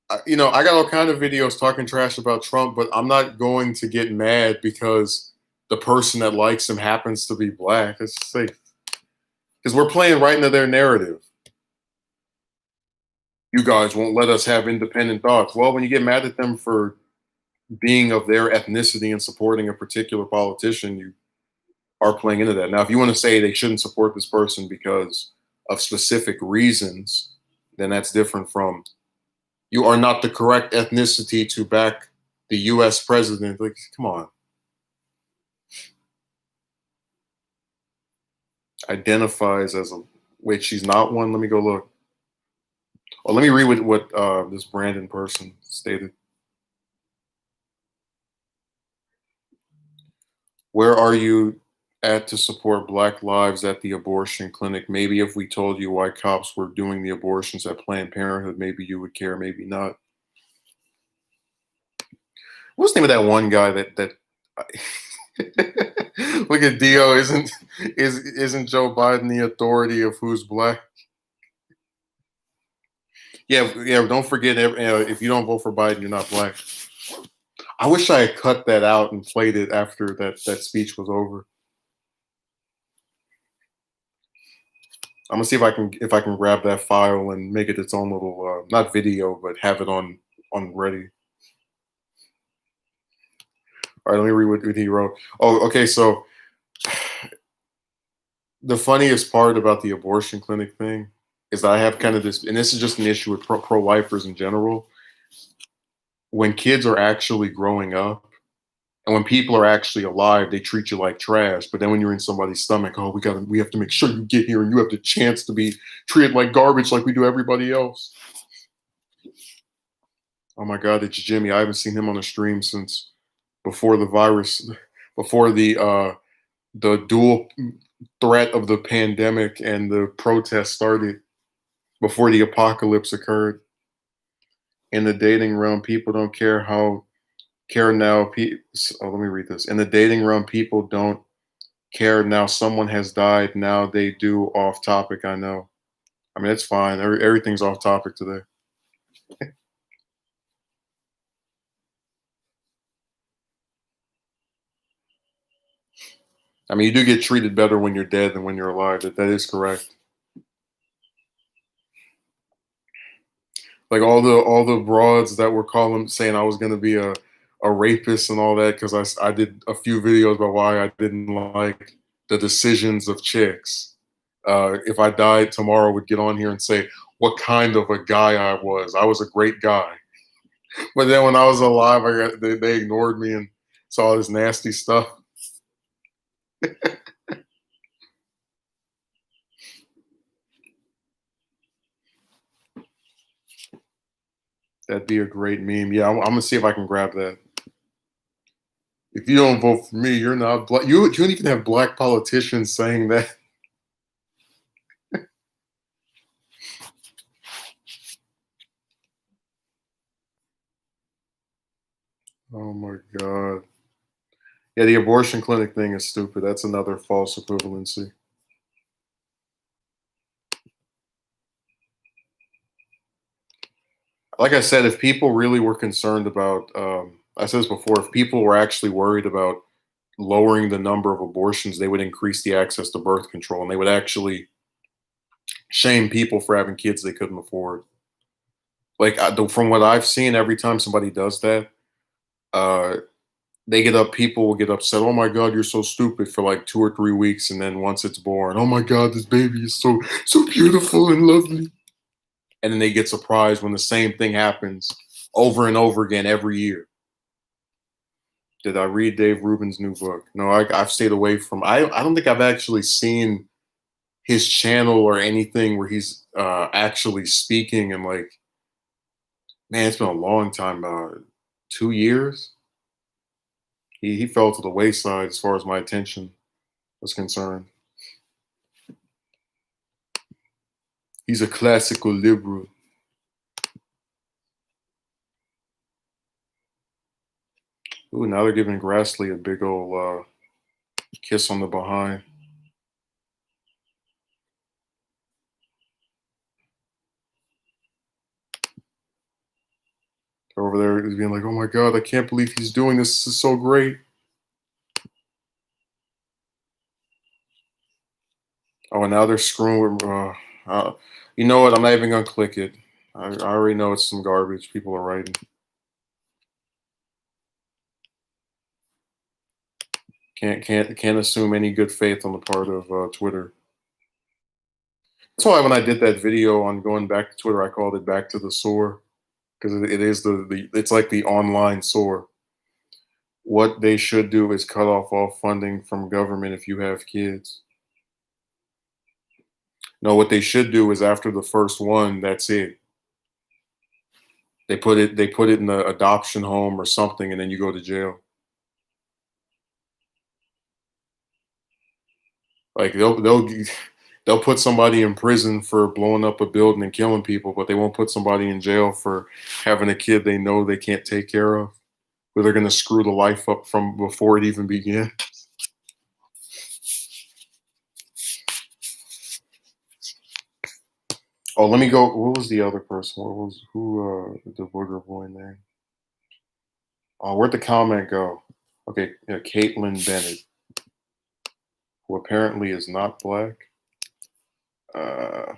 S1: I got all kind of videos talking trash about Trump, but I'm not going to get mad because the person that likes him happens to be black. It's just like, because we're playing right into their narrative. You guys won't let us have independent thoughts. Well, when you get mad at them for being of their ethnicity and supporting a particular politician, you are playing into that. Now, if you want to say they shouldn't support this person because of specific reasons, then that's different from you are not the correct ethnicity to back the US president. Like, come on. Identifies as a wait, she's not one. Let me go look. Oh, let me read what this Brandon person stated. Where are you at to support Black lives at the abortion clinic? Maybe if we told you why cops were doing the abortions at Planned Parenthood, maybe you would care, maybe not. What's the name of that one guy that look at Dio, isn't Joe Biden the authority of who's black? Yeah, yeah. Don't forget, if you don't vote for Biden, you're not black. I wish I had cut that out and played it after that speech was over. I'm gonna see if I can grab that file and make it its own little not video, but have it on ready. All right, let me read what he wrote. Oh, okay. So the funniest part about the abortion clinic thing is that I have kind of this, and this is just an issue with pro-lifers in general. When kids are actually growing up, and when people are actually alive, they treat you like trash. But then when you're in somebody's stomach, oh, we have to make sure you get here and you have the chance to be treated like garbage like we do everybody else. Oh my God, it's Jimmy. I haven't seen him on a stream since before the virus, before the dual threat of the pandemic and the protests started, before the apocalypse occurred. In the dating realm, people don't care now. Oh, let me read this. In the dating realm, people don't care now. Someone has died. Now they do. Off topic. I know. I mean, it's fine. Everything's off topic today. I mean, you do get treated better when you're dead than when you're alive. That is correct. Like all the broads that were calling saying I was going to be a rapist and all that because I did a few videos about why I didn't like the decisions of chicks. If I died tomorrow, would get on here and say what kind of a guy I was. I was a great guy, but then when I was alive, they ignored me and saw this nasty stuff. That'd be a great meme. Yeah, I'm gonna see if I can grab that. If you don't vote for me, you're not black. You don't even have black politicians saying that. Oh my god. Yeah, the abortion clinic thing is stupid. That's another false equivalency. Like I said, if people really were concerned about, I said this before, if people were actually worried about lowering the number of abortions, they would increase the access to birth control and they would actually shame people for having kids they couldn't afford. Like, from what I've seen, every time somebody does that, uh, people will get upset. Oh my God, you're so stupid for like 2 or 3 weeks. And then once it's born, oh my God, this baby is so beautiful and lovely. And then they get surprised when the same thing happens over and over again every year. Did I read Dave Rubin's new book? No, I've stayed away from. I don't think I've actually seen his channel or anything where he's actually speaking. And like, man, it's been a long time. 2 years. He fell to the wayside as far as my attention was concerned. He's a classical liberal. Ooh, now they're giving Grassley a big old kiss on the behind. Over there, he's being like, "Oh my God, I can't believe he's doing this. This is so great." Oh, and now they're screwing with. You know what? I'm not even gonna click it. I already know it's some garbage people are writing. Can't assume any good faith on the part of Twitter. That's why when I did that video on going back to Twitter, I called it "Back to the Sore" because it is the it's like the online sore. What they should do is cut off all funding from government if you have kids. No, what they should do is after the first one, that's it. They put it in the adoption home or something, and then you go to jail. Like they'll put somebody in prison for blowing up a building and killing people, but they won't put somebody in jail for having a kid they know they can't take care of, where they're gonna screw the life up from before it even begins. Oh, let me go. What was the other person? What was the booger boy name? Oh, where'd the comment go? Okay, yeah, Caitlin Bennett, who apparently is not black. Uh,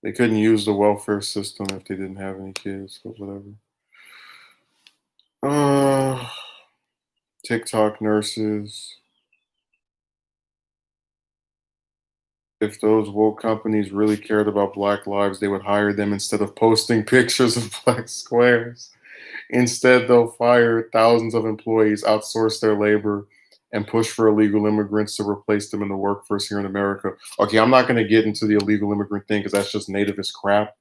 S1: they couldn't use the welfare system if they didn't have any kids, but whatever. TikTok nurses. If those woke companies really cared about Black lives, they would hire them instead of posting pictures of black squares. Instead, they'll fire thousands of employees, outsource their labor, and push for illegal immigrants to replace them in the workforce here in America. Okay, I'm not going to get into the illegal immigrant thing because that's just nativist crap.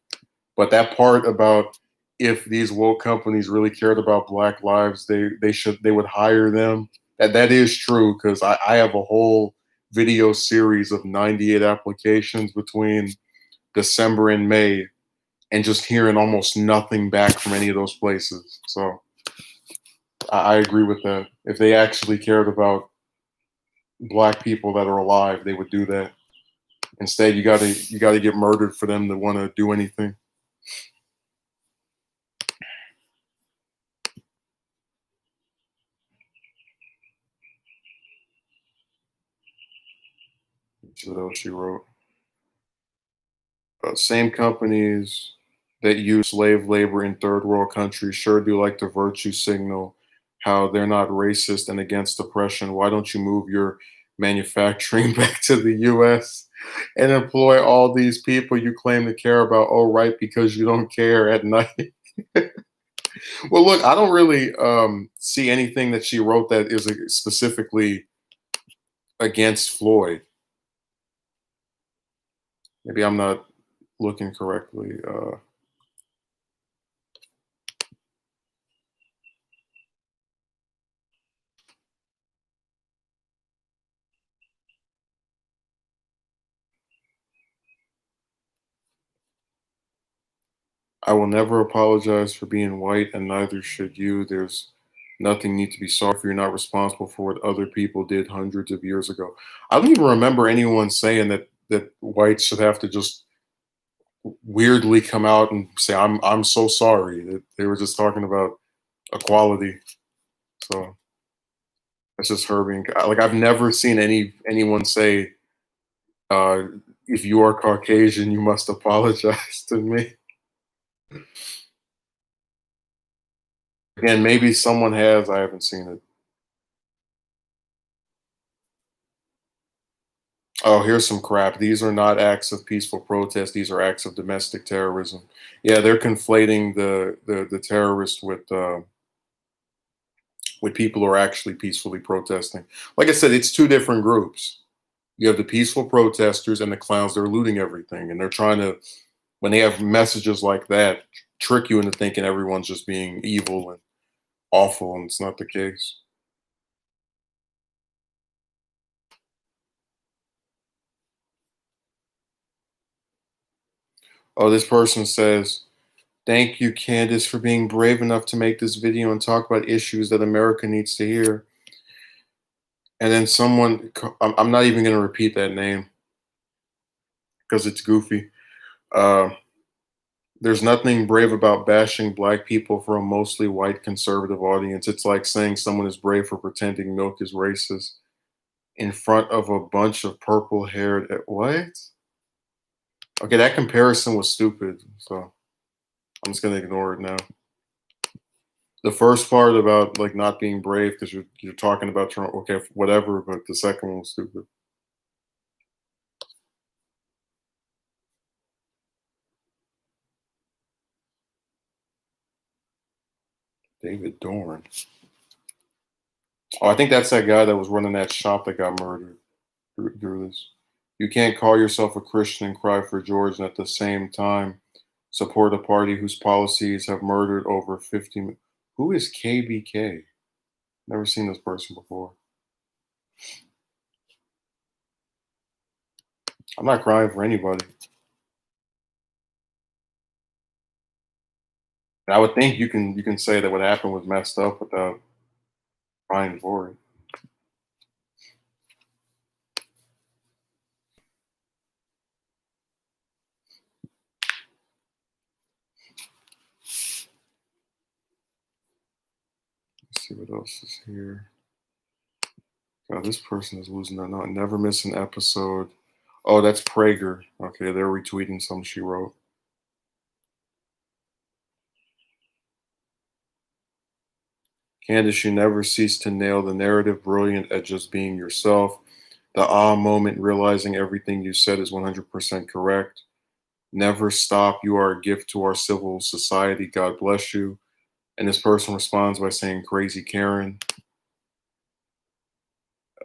S1: But that part about if these woke companies really cared about Black lives, they would hire them. That is true because I have a whole video series of 98 applications between December and May, and just hearing almost nothing back from any of those places. So I agree with that. If they actually cared about Black people that are alive, they would do that. Instead, you gotta get murdered for them to want to do anything. See what else she wrote. Same companies that use slave labor in third world countries sure do like to virtue signal how they're not racist and against oppression. Why don't you move your manufacturing back to the US and employ all these people you claim to care about? Oh, right, because you don't care at night. Well, look, I don't really see anything that she wrote that is specifically against Floyd. Maybe I'm not looking correctly. I will never apologize for being white, and neither should you. There's nothing need to be sorry for. You're not responsible for what other people did hundreds of years ago. I don't even remember anyone saying that whites should have to just weirdly come out and say, I'm so sorry." That they were just talking about equality. So that's just her being like, I've never seen anyone say, uh, if you are Caucasian, you must apologize to me. Again, maybe someone has. I haven't seen it. Oh, here's some crap. These are not acts of peaceful protest. These are acts of domestic terrorism. Yeah, they're conflating the terrorists with people who are actually peacefully protesting. Like I said, it's two different groups. You have the peaceful protesters and the clowns that are looting everything, and they're trying to, when they have messages like that, trick you into thinking everyone's just being evil and awful, and it's not the case. Oh, this person says, "Thank you, Candace, for being brave enough to make this video and talk about issues that America needs to hear." And then someone, I'm not even going to repeat that name because it's goofy. Uh, there's nothing brave about bashing black people for a mostly white conservative audience. It's like saying someone is brave for pretending milk is racist in front of a bunch of purple haired. What? Okay, that comparison was stupid. So I'm just going to ignore it now. The first part about like not being brave because you're talking about Trump. Okay, whatever. But the second one was stupid. David Dorn. Oh, I think that's that guy that was running that shop that got murdered through this. You can't call yourself a Christian and cry for George and at the same time support a party whose policies have murdered over 50. Who is KBK? Never seen this person before. I'm not crying for anybody. I would think you can say that what happened was messed up without crying for it. Let's see what else is here. God, this person is losing their mind. Never miss an episode. Oh, that's Prager. Okay, they're retweeting something she wrote. Candace, you never cease to nail the narrative, brilliant at just being yourself. The ah moment, realizing everything you said is 100% correct. Never stop. You are a gift to our civil society. God bless you. And this person responds by saying, Crazy Karen.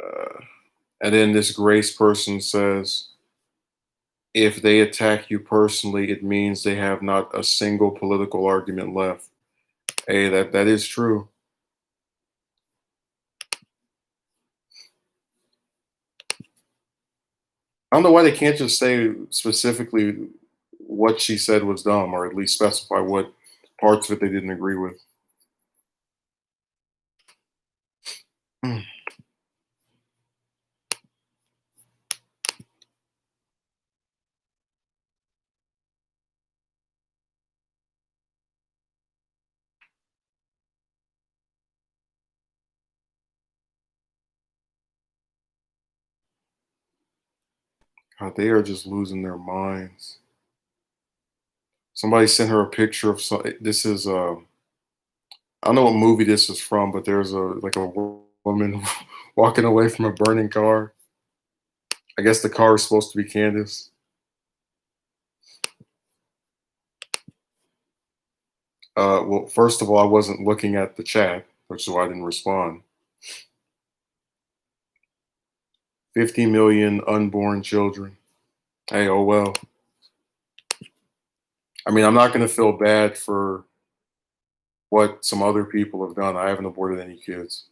S1: Uh, and then this Grace person says, if they attack you personally, it means they have not a single political argument left. Hey, that is true. I don't know why they can't just say specifically what she said was dumb, or at least specify what parts of it they didn't agree with. Mm. God, they are just losing their minds. Somebody sent her a picture of this is I don't know what movie this is from, but there's a woman walking away from a burning car. I guess the car is supposed to be Candace. Well, first of all, I wasn't looking at the chat, which is why I didn't respond. 50 million unborn children. Hey, oh well. I mean, I'm not going to feel bad for what some other people have done. I haven't aborted any kids.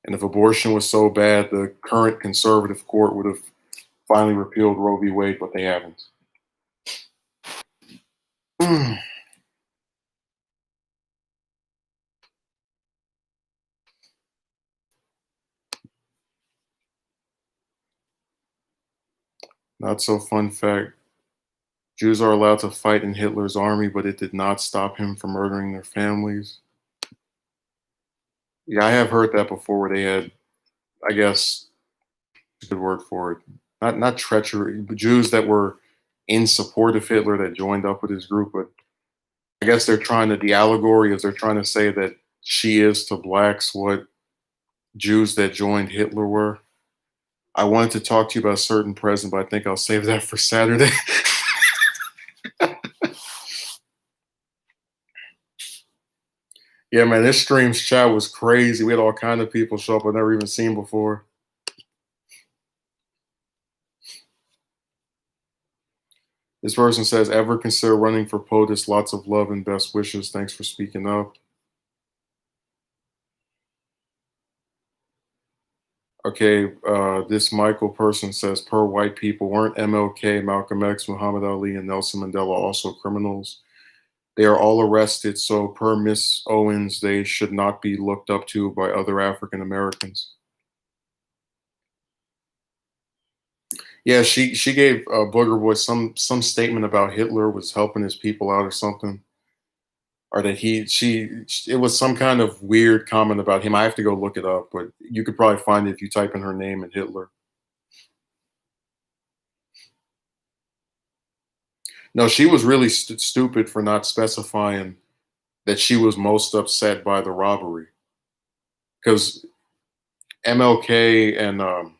S1: And if abortion was so bad, the current conservative court would have finally repealed Roe v. Wade, but they haven't. Not so fun fact. Jews are allowed to fight in Hitler's army, but it did not stop him from murdering their families. Yeah, I have heard that before where they had, I guess, a good word for it. Not treachery, but Jews that were in support of Hitler that joined up with his group, but I guess the allegory is they're trying to say that she is to blacks what Jews that joined Hitler were. I wanted to talk to you about a certain president, but I think I'll save that for Saturday. Yeah, man, this stream's chat was crazy. We had all kind of people show up I've never even seen before. This person says, ever consider running for POTUS? Lots of love and best wishes. Thanks for speaking up. Okay, this Michael person says, per white people, weren't MLK, Malcolm X, Muhammad Ali, and Nelson Mandela also criminals? They are all arrested, so per Miss Owens, they should not be looked up to by other African Americans. Yeah, she gave Booger Boy some statement about Hitler was helping his people out or something, or that it was some kind of weird comment about him. I have to go look it up, but you could probably find it if you type in her name and Hitler. No, she was really stupid for not specifying that she was most upset by the robbery because MLK and not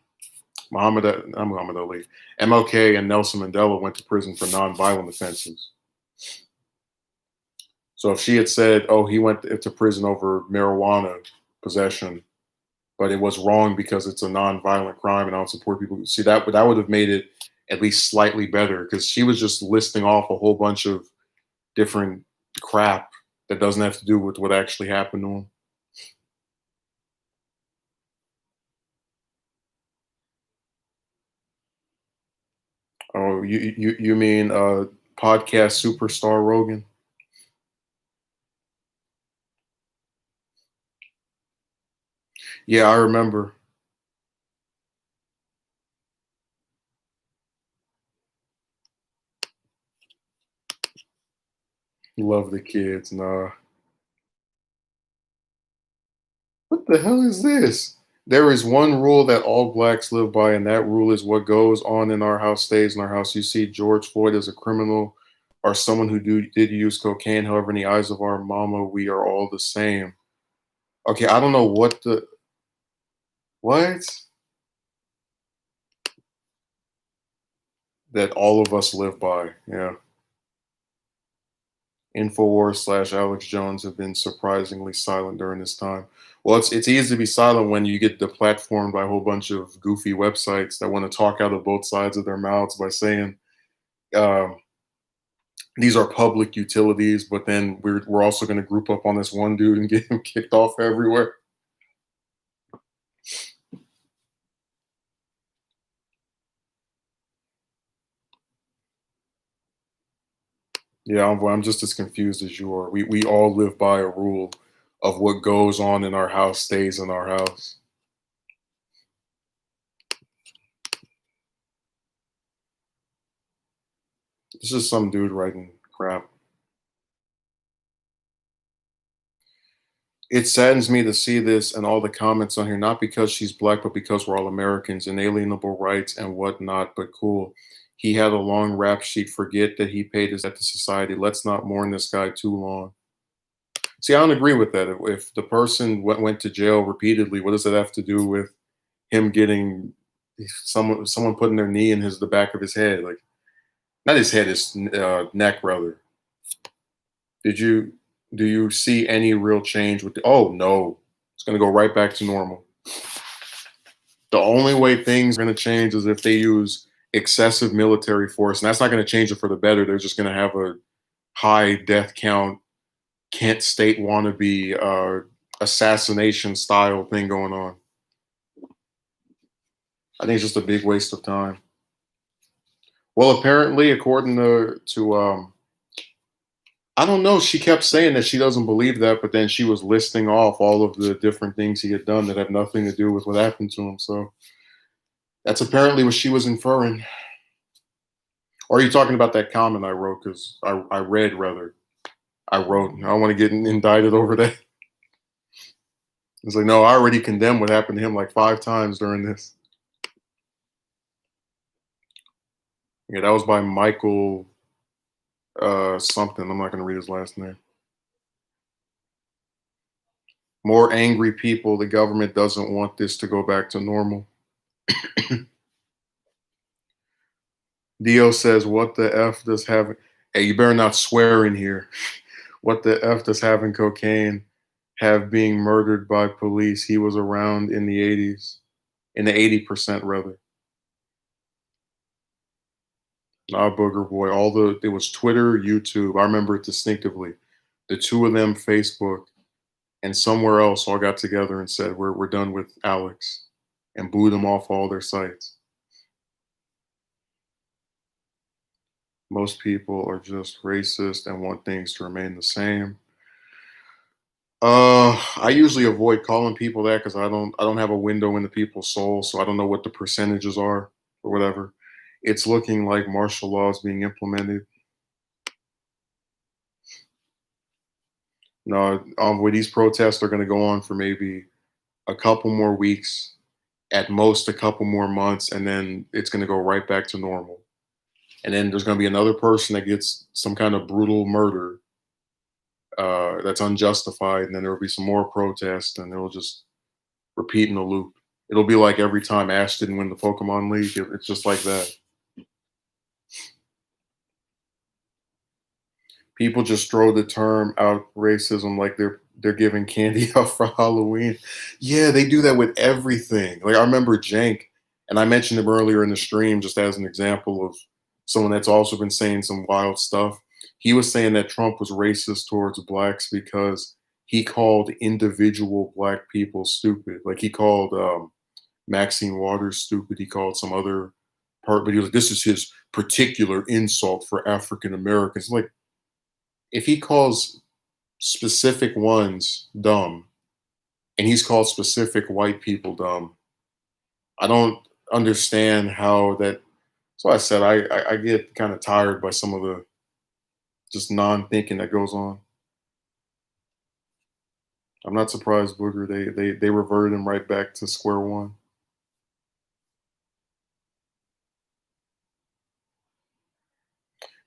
S1: Muhammad Ali, MLK and Nelson Mandela went to prison for nonviolent offenses. So if she had said, "Oh, he went to prison over marijuana possession," but it was wrong because it's a nonviolent crime and I don't support people, see that would have made it at least slightly better because she was just listing off a whole bunch of different crap that doesn't have to do with what actually happened to him. Oh, you mean podcast superstar Rogan? Yeah, I remember. Love the kids. Nah. What the hell is this? There is one rule that all blacks live by, and that rule is what goes on in our house stays in our house. You see George Floyd as a criminal or someone who did use cocaine. However, in the eyes of our mama, we are all the same. Okay, I don't know what that all of us live by. Yeah. Infowars / Alex Jones have been surprisingly silent during this time. Well, it's easy to be silent when you get deplatformed by a whole bunch of goofy websites that want to talk out of both sides of their mouths by saying uh, these are public utilities, but then we're also going to group up on this one dude and get him kicked off everywhere. Yeah, I'm just as confused as you are. We all live by a rule of what goes on in our house stays in our house. This is some dude writing crap. It saddens me to see this and all the comments on here, not because she's black, but because we're all Americans, inalienable rights and whatnot, but cool. He had a long rap sheet. Forget that he paid his debt to society. Let's not mourn this guy too long. See, I don't agree with that. If the person went to jail repeatedly, what does that have to do with him getting someone putting their knee in the back of his head? Like, not his head, his neck, rather. Do you see any real change with oh no, it's going to go right back to normal. The only way things are going to change is if they use excessive military force, and that's not going to change it for the better. They're just going to have a high death count, Kent State wannabe assassination style thing going on. I think it's just a big waste of time. Well, apparently, according to I don't know. She kept saying that she doesn't believe that, but then she was listing off all of the different things he had done that have nothing to do with what happened to him. So that's apparently what she was inferring. Or are you talking about that comment I wrote? Because I read, rather. I wrote. I don't want to get indicted over that. It's like, no, I already condemned what happened to him like 5 times during this. Yeah, that was by Michael something. I'm not going to read his last name. More angry people. The government doesn't want this to go back to normal. Dio says, what the F does having, hey, you better not swear in here. What the F does having cocaine have being murdered by police? He was around in the 80s, in the 80% rather. Nah, Booger Boy. It was Twitter, YouTube. I remember it distinctively. The two of them, Facebook, and somewhere else all got together and said, we're done with Alex, and booed him off all their sites. Most people are just racist and want things to remain the same. I usually avoid calling people that because I don't have a window into people's souls, so I don't know what the percentages are or whatever. It's looking like martial law is being implemented. No, where these protests are going to go on for maybe a couple more weeks, at most a couple more months, and then it's going to go right back to normal. And then there's going to be another person that gets some kind of brutal murder that's unjustified, and then there will be some more protests, and it'll just repeat in the loop. It'll be like every time Ash didn't win the Pokemon League. It's just like that. People just throw the term out racism like they're giving candy out for Halloween. Yeah, they do that with everything. Like I remember Jank, and I mentioned him earlier in the stream just as an example of someone that's also been saying some wild stuff. He was saying that Trump was racist towards blacks because he called individual black people stupid. Like he called Maxine Waters stupid. He called some other part, but he was like, this is his particular insult for African Americans. Like, if he calls specific ones dumb and he's called specific white people dumb, I don't understand how that. So I said I get kind of tired by some of the just non-thinking that goes on. I'm not surprised, Booger. They reverted him right back to square one.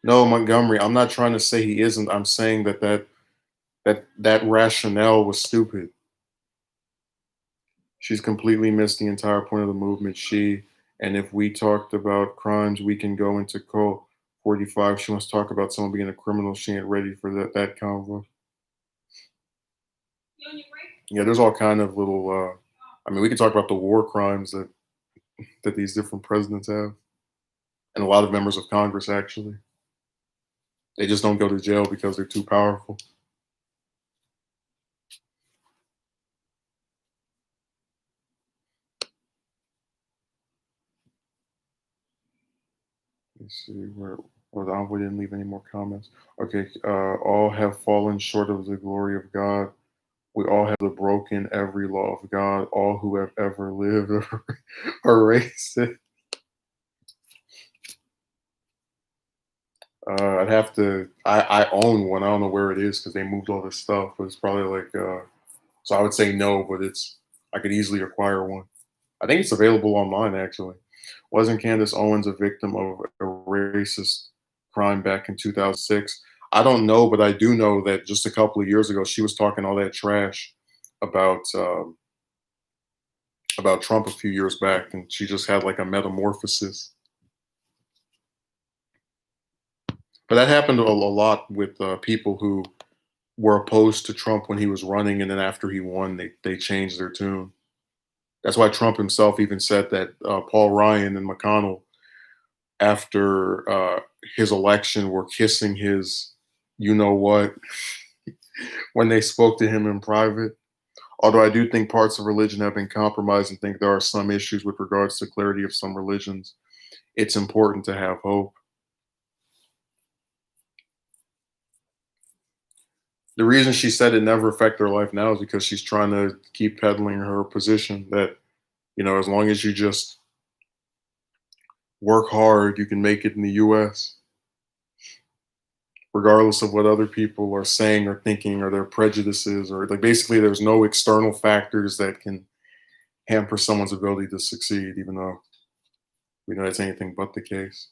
S1: No, Montgomery, I'm not trying to say he isn't. I'm saying that rationale was stupid. She's completely missed the entire point of the movement. And if we talked about crimes, we can go into code 45. She wants to talk about someone being a criminal. She ain't ready for that convo. Yeah, there's all kind of little. I mean, we can talk about the war crimes that these different presidents have, and a lot of members of Congress actually. They just don't go to jail because they're too powerful. Let's see where. Or the envoy didn't leave any more comments. Okay, all have fallen short of the glory of God. We all have broken every law of God. All who have ever lived are racist. I'd have to. I own one. I don't know where it is because they moved all this stuff. But it's probably like. So I would say no, but it's. I could easily acquire one. I think it's available online actually. Wasn't Candace Owens a victim of a racist crime back in 2006? I don't know, but I do know that just a couple of years ago, she was talking all that trash about about Trump a few years back, and she just had like a metamorphosis. But that happened a lot with people who were opposed to Trump when he was running, and then after he won, they changed their tune. That's why Trump himself even said that Paul Ryan and McConnell, after his election, were kissing his, you know what, when they spoke to him in private. Although I do think parts of religion have been compromised and think there are some issues with regards to clarity of some religions, it's important to have hope. The reason she said it never affected her life now is because she's trying to keep peddling her position that, as long as you just work hard, you can make it in the US, regardless of what other people are saying or thinking or their prejudices, or like basically there's no external factors that can hamper someone's ability to succeed, even though we know that's anything but the case.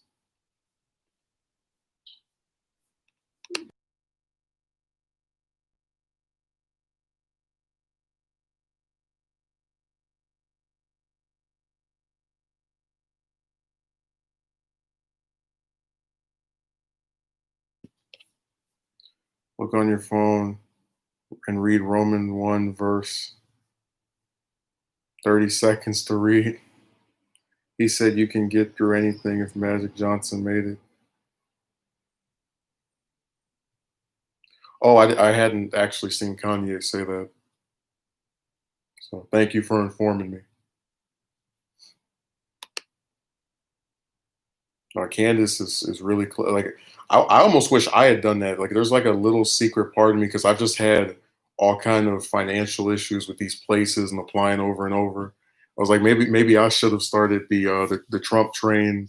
S1: Look on your phone and read Roman 1 verse 30 seconds to read. He said you can get through anything if Magic Johnson made it. Oh, I hadn't actually seen Kanye say that. So thank you for informing me. Candace is really like I almost wish I had done that. Like there's like a little secret part of me because I've just had all kind of financial issues with these places and applying over and over. I was like maybe I should have started the Trump train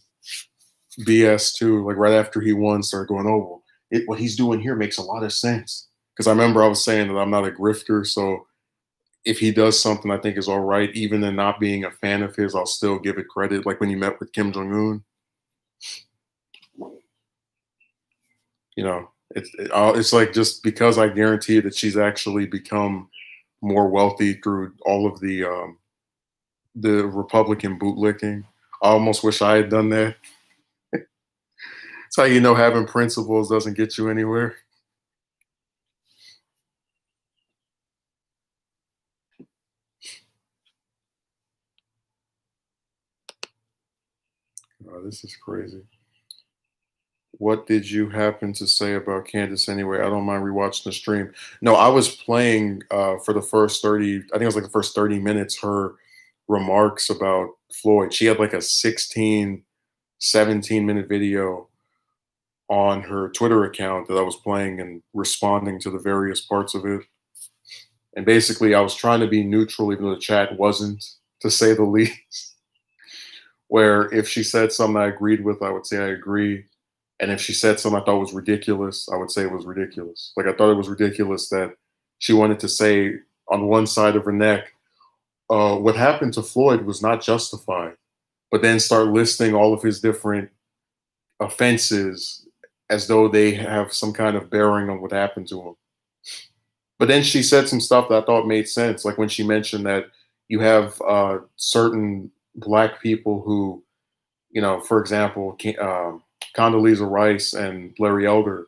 S1: BS too. Like right after he won, started going, oh well, what he's doing here makes a lot of sense. Because I remember I was saying that I'm not a grifter, so if he does something I think is all right, even in not being a fan of his, I'll still give it credit. Like when he met with Kim Jong Un, it's like just because I guarantee that she's actually become more wealthy through all of the Republican bootlicking. I almost wish I had done that. It's how you know having principles doesn't get you anywhere. Oh, this is crazy. What did you happen to say about Candace anyway? I don't mind rewatching the stream. No, I was playing for the first 30, I think it was like the first 30 minutes, her remarks about Floyd. She had like a 16, 17-minute video on her Twitter account that I was playing and responding to the various parts of it. And basically, I was trying to be neutral, even though the chat wasn't, to say the least. Where if she said something I agreed with, I would say I agree. And if she said something I thought was ridiculous, I would say it was ridiculous. Like I thought it was ridiculous that she wanted to say on one side of her neck, what happened to Floyd was not justified, but then start listing all of his different offenses as though they have some kind of bearing on what happened to him. But then she said some stuff that I thought made sense, like when she mentioned that you have certain black people who, for example, Condoleezza Rice and Larry Elder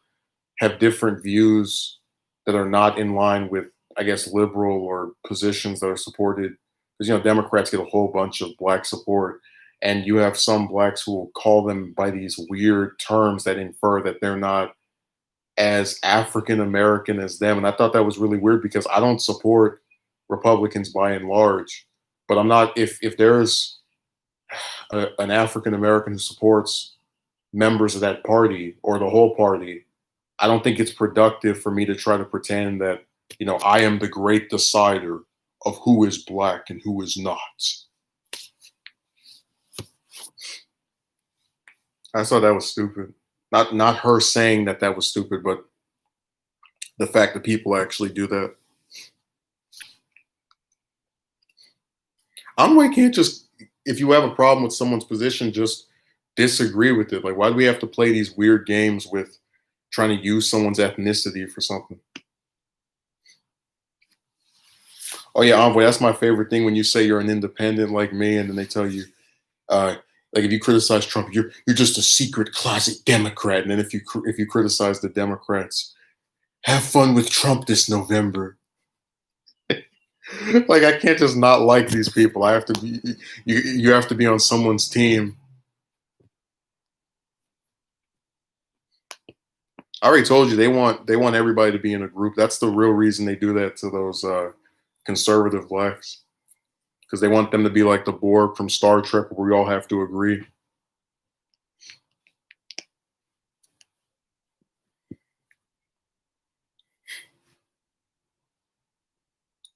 S1: have different views that are not in line with, I guess, liberal or positions that are supported. Because, Democrats get a whole bunch of black support. And you have some blacks who will call them by these weird terms that infer that they're not as African American as them. And I thought that was really weird because I don't support Republicans by and large. But I'm not, if there's an African American who supports members of that party or the whole party, I don't think it's productive for me to try to pretend that, I am the great decider of who is black and who is not. I thought that was stupid. Not her saying that that was stupid, but the fact that people actually do that. I don't know why you can't just, if you have a problem with someone's position, just disagree with it. Like, why do we have to play these weird games with trying to use someone's ethnicity for something? Oh yeah, Envoy, that's my favorite thing when you say you're an independent like me, and then they tell you, uh, like if you criticize Trump, you're just a secret closet Democrat, and then if you criticize the Democrats, have fun with Trump this November. Like I can't just not like these people. I have to be you have to be on someone's team. I already told you they want everybody to be in a group. That's the real reason they do that to those conservative blacks because they want them to be like the Borg from Star Trek, where we all have to agree.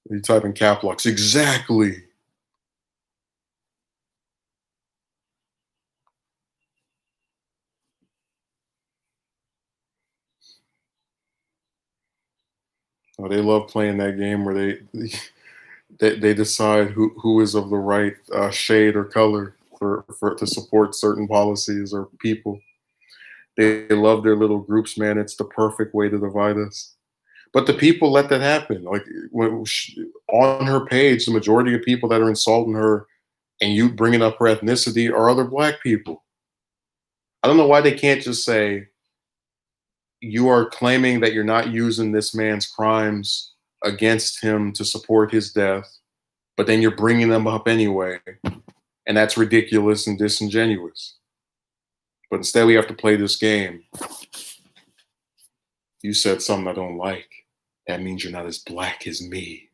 S1: You type in cap locks exactly. Oh, they love playing that game where they decide who is of the right shade or color for to support certain policies or people. They love their little groups, man. It's the perfect way to divide us. But the people let that happen. Like on her page, the majority of people that are insulting her and you bringing up her ethnicity are other black people. I don't know why they can't just say you are claiming that you're not using this man's crimes against him to support his death, but then you're bringing them up anyway, and that's ridiculous and disingenuous. But instead, we have to play this game. You said something I don't like. That means you're not as black as me.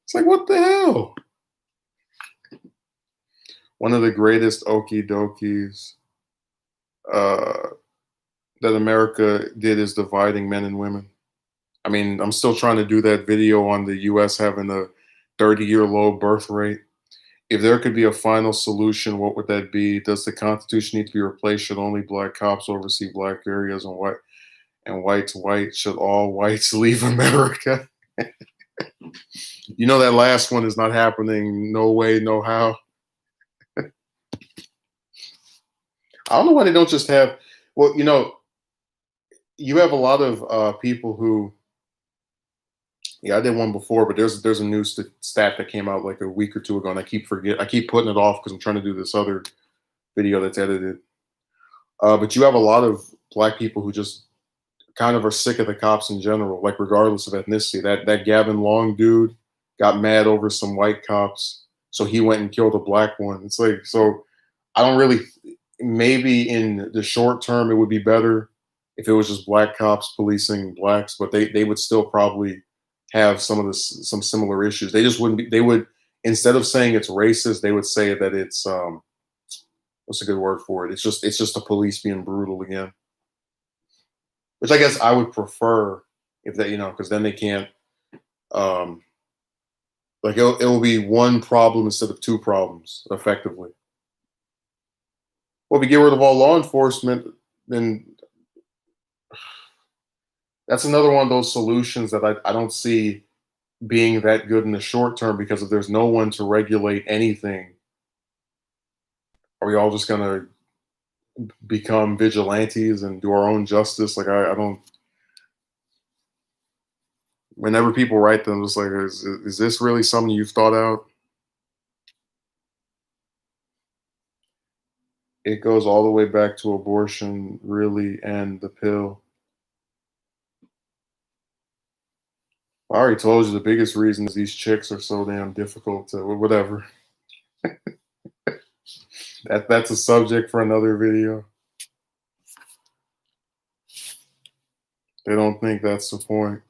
S1: It's like, what the hell? One of the greatest okie dokies uh, that America did is dividing men and women. I mean, I'm still trying to do that video on the US having a 30-year low birth rate. If there could be a final solution, what would that be? Does the Constitution need to be replaced? Should only black cops oversee black areas and whites white? Should all whites leave America? You know that last one is not happening. No way, no how. I don't know why they don't just have. Well, you have a lot of people who. Yeah, I did one before, but there's a new stat that came out like a week or two ago, and I keep putting it off because I'm trying to do this other video that's edited. But you have a lot of black people who just kind of are sick of the cops in general, like regardless of ethnicity. That Gavin Long dude got mad over some white cops, so he went and killed a black one. It's like, so I don't really. Maybe in the short term, it would be better if it was just black cops policing blacks, but they would still probably have some similar issues. They just wouldn't be. They would, instead of saying it's racist, they would say that it's what's a good word for it? It's just the police being brutal again, which I guess I would prefer if that, because then they can't um like it'll be one problem instead of two problems effectively. Well, if we get rid of all law enforcement, then that's another one of those solutions that I don't see being that good in the short term, because if there's no one to regulate anything, are we all just gonna become vigilantes and do our own justice? Like I don't. Whenever people write them, it's like, is this really something you've thought out? It goes all the way back to abortion, really, and the pill. I already told you the biggest reason is these chicks are so damn difficult to whatever. That's a subject for another video. They don't think that's the point.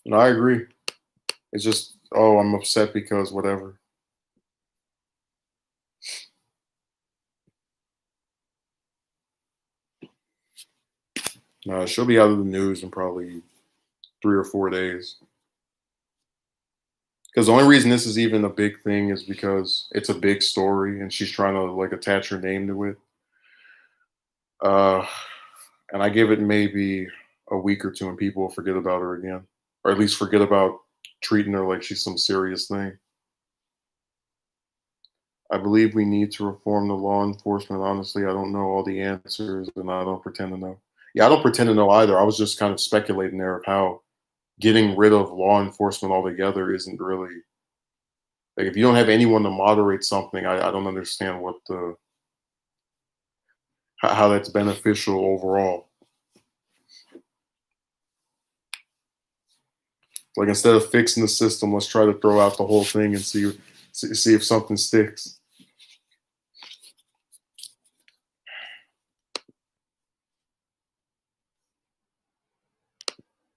S1: And I agree. It's just, oh, I'm upset because whatever. She'll be out of the news in probably 3 or 4 days. Because the only reason this is even a big thing is because it's a big story and she's trying to like attach her name to it. Uh, and I give it maybe a week or two, and people will forget about her again, or at least forget about treating her like she's some serious thing. I believe we need to reform the law enforcement. Honestly, I don't know all the answers, and I don't pretend to know. Yeah, I don't pretend to know either. I was just kind of speculating there of how getting rid of law enforcement altogether isn't really like if you don't have anyone to moderate something, I don't understand what the how that's beneficial overall. Like instead of fixing the system, let's try to throw out the whole thing and see if something sticks.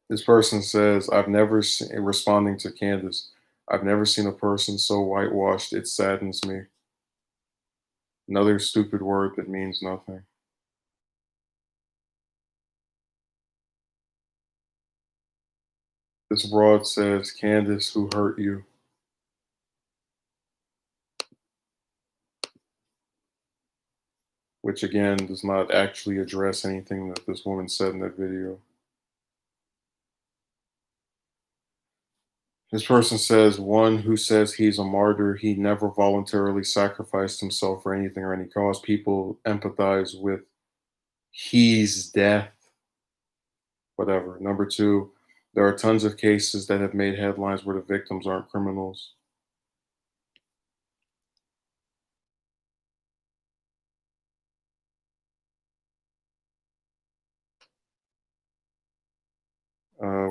S1: This person says, "I've never seen," responding to Candace, "I've never seen a person so whitewashed. It saddens me." Another stupid word that means nothing. This broad says, "Candace, who hurt you?" Which again does not actually address anything that this woman said in that video. This person says, "One who says he's a martyr, he never voluntarily sacrificed himself for anything or any cause. People empathize with he's death, whatever." Number two, there are tons of cases that have made headlines where the victims aren't criminals.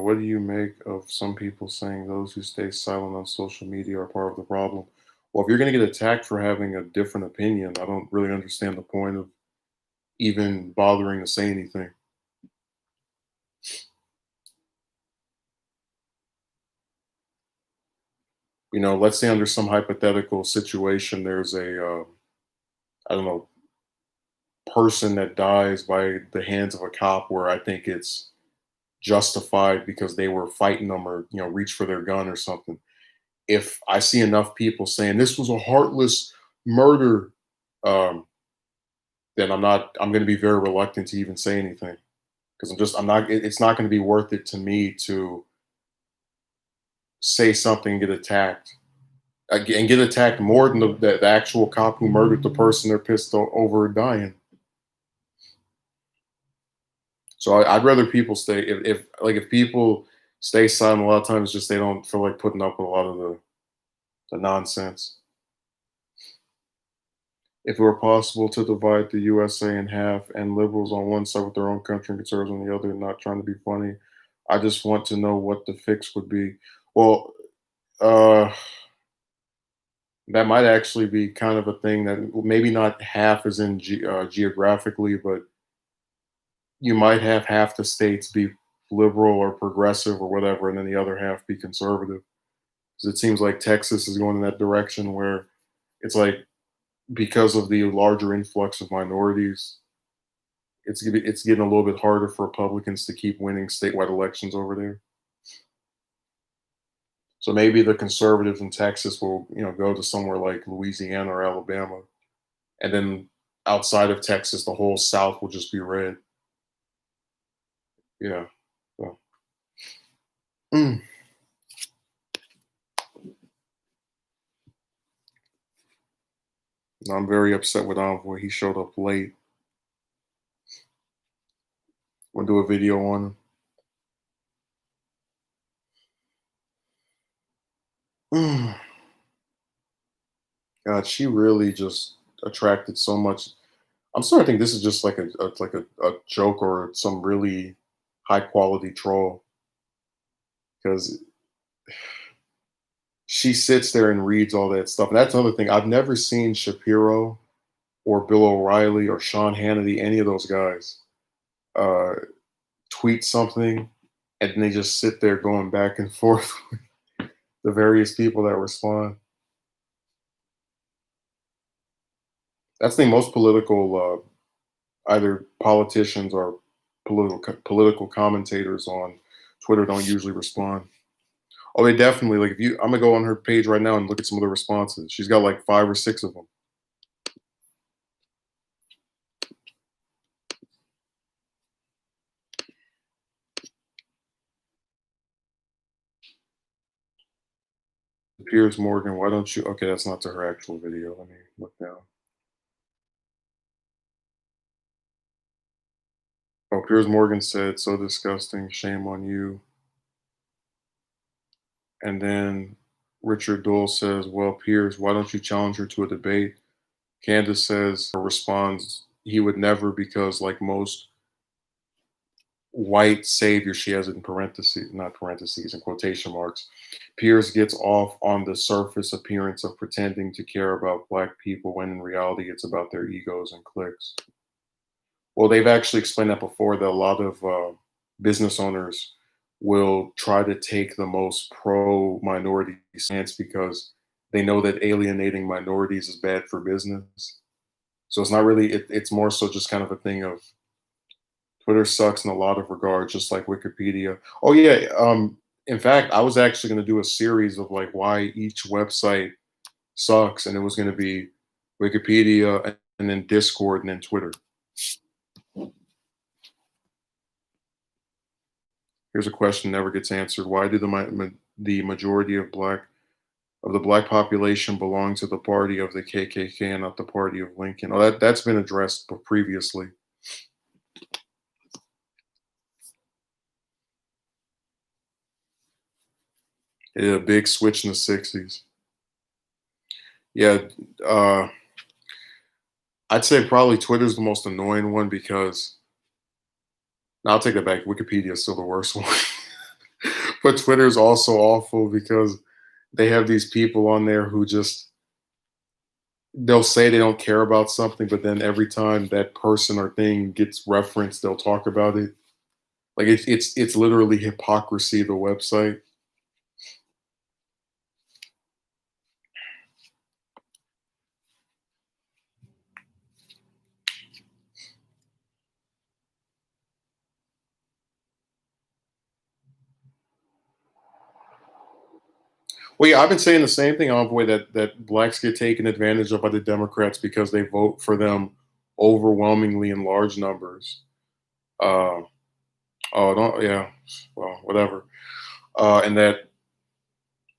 S1: What do you make of some people saying those who stay silent on social media are part of the problem? Well, if you're going to get attacked for having a different opinion, I don't really understand the point of even bothering to say anything. You know, let's say under some hypothetical situation, there's I don't know, person that dies by the hands of a cop where I think it's justified because they were fighting them or, you know, reach for their gun or something. If I see enough people saying this was a heartless murder, um, then I'm going to be very reluctant to even say anything because I'm not, it's not going to be worth it to me to say something and get attacked and get attacked more than the actual cop who murdered the person they're pissed over dying. So I'd rather people stay if like if people stay silent a lot of times just they don't feel like putting up with a lot of the nonsense. If it were possible to divide the USA in half and liberals on one side with their own country and conservatives on the other, not trying to be funny, I just want to know what the fix would be. Well, uh, that might actually be kind of a thing that maybe not half as in geographically, but you might have half the states be liberal or progressive or whatever, and then the other half be conservative. Because it seems like Texas is going in that direction where it's like because of the larger influx of minorities, it's getting a little bit harder for Republicans to keep winning statewide elections over there. So maybe the conservatives in Texas will, you know, go to somewhere like Louisiana or Alabama, and then outside of Texas, the whole South will just be red. Yeah. So, mm. I'm very upset with Envoy. He showed up late. We'll do a video on him. God, she really just attracted so much. I'm starting to think this is just like a joke or some really high quality troll because she sits there and reads all that stuff. And that's another thing. I've never seen Shapiro or Bill O'Reilly or Sean Hannity, any of those guys, uh, tweet something and they just sit there going back and forth with the various people that respond. That's the thing. Most political, either politicians or political commentators on Twitter don't usually respond. Oh, they definitely like if you. I'm gonna go on her page right now and look at some of the responses. She's got like 5 or 6 of them. Piers Morgan, why don't you? Okay, that's not to her actual video. Let me look down. Oh, Piers Morgan said, "So disgusting. Shame on you." And then Richard Dole says, "Well, Piers, why don't you challenge her to a debate?" Candace says, or responds, "He would never because, like most white savior," she has it in parentheses, not parentheses, in quotation marks, "Piers gets off on the surface appearance of pretending to care about black people when in reality it's about their egos and cliques." Well, they've actually explained that before, that a lot of business owners will try to take the most pro minority stance because they know that alienating minorities is bad for business. So it's not really, it's more so just kind of a thing of Twitter sucks in a lot of regards, just like Wikipedia. Oh, yeah. In fact, I was actually going to do a series of like why each website sucks, and it was going to be Wikipedia and then Discord and then Twitter. Here's a question never gets answered. Why do the majority of the black population belong to the party of the KKK and not the party of Lincoln? Oh, that's been addressed previously. It did a big switch in the '60s. Yeah, uh, I'd say probably Twitter's the most annoying one because no, I'll take that back. Wikipedia is still the worst one, but Twitter's also awful because they have these people on there who just they'll say they don't care about something, but then every time that person or thing gets referenced, they'll talk about it. Like it's literally hypocrisy. The website. Well, yeah, I've been saying the same thing, Envoy, that blacks get taken advantage of by the Democrats because they vote for them overwhelmingly in large numbers. Uh, oh, don't yeah, well, whatever. And that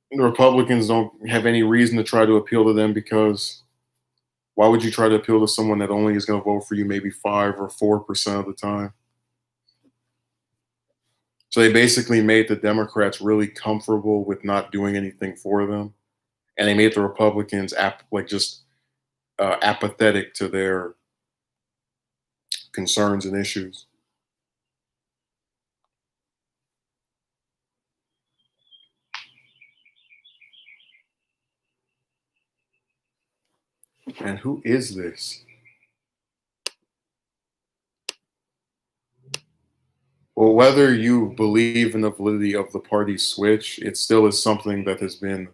S1: the Republicans don't have any reason to try to appeal to them because why would you try to appeal to someone that only is going to vote for you maybe 5 or 4% of the time? So they basically made the Democrats really comfortable with not doing anything for them, and they made the Republicans like just apathetic to their concerns and issues. And who is this? Well, whether you believe in the validity of the party switch, it still is something that has been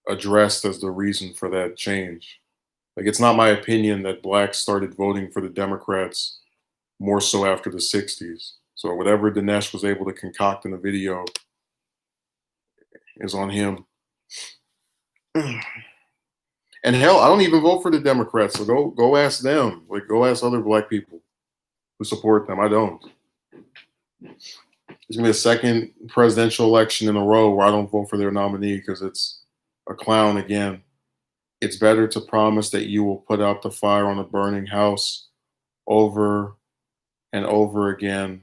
S1: addressed as the reason for that change. Like, it's not my opinion that blacks started voting for the Democrats more so after the '60s. So whatever Dinesh was able to concoct in the video is on him. And hell, I don't even vote for the Democrats, so go ask them. Like, go ask other black people who support them. I don't. There's gonna be a second presidential election in a row where I don't vote for their nominee because it's a clown again. It's better to promise that you will put out the fire on a burning house over and over again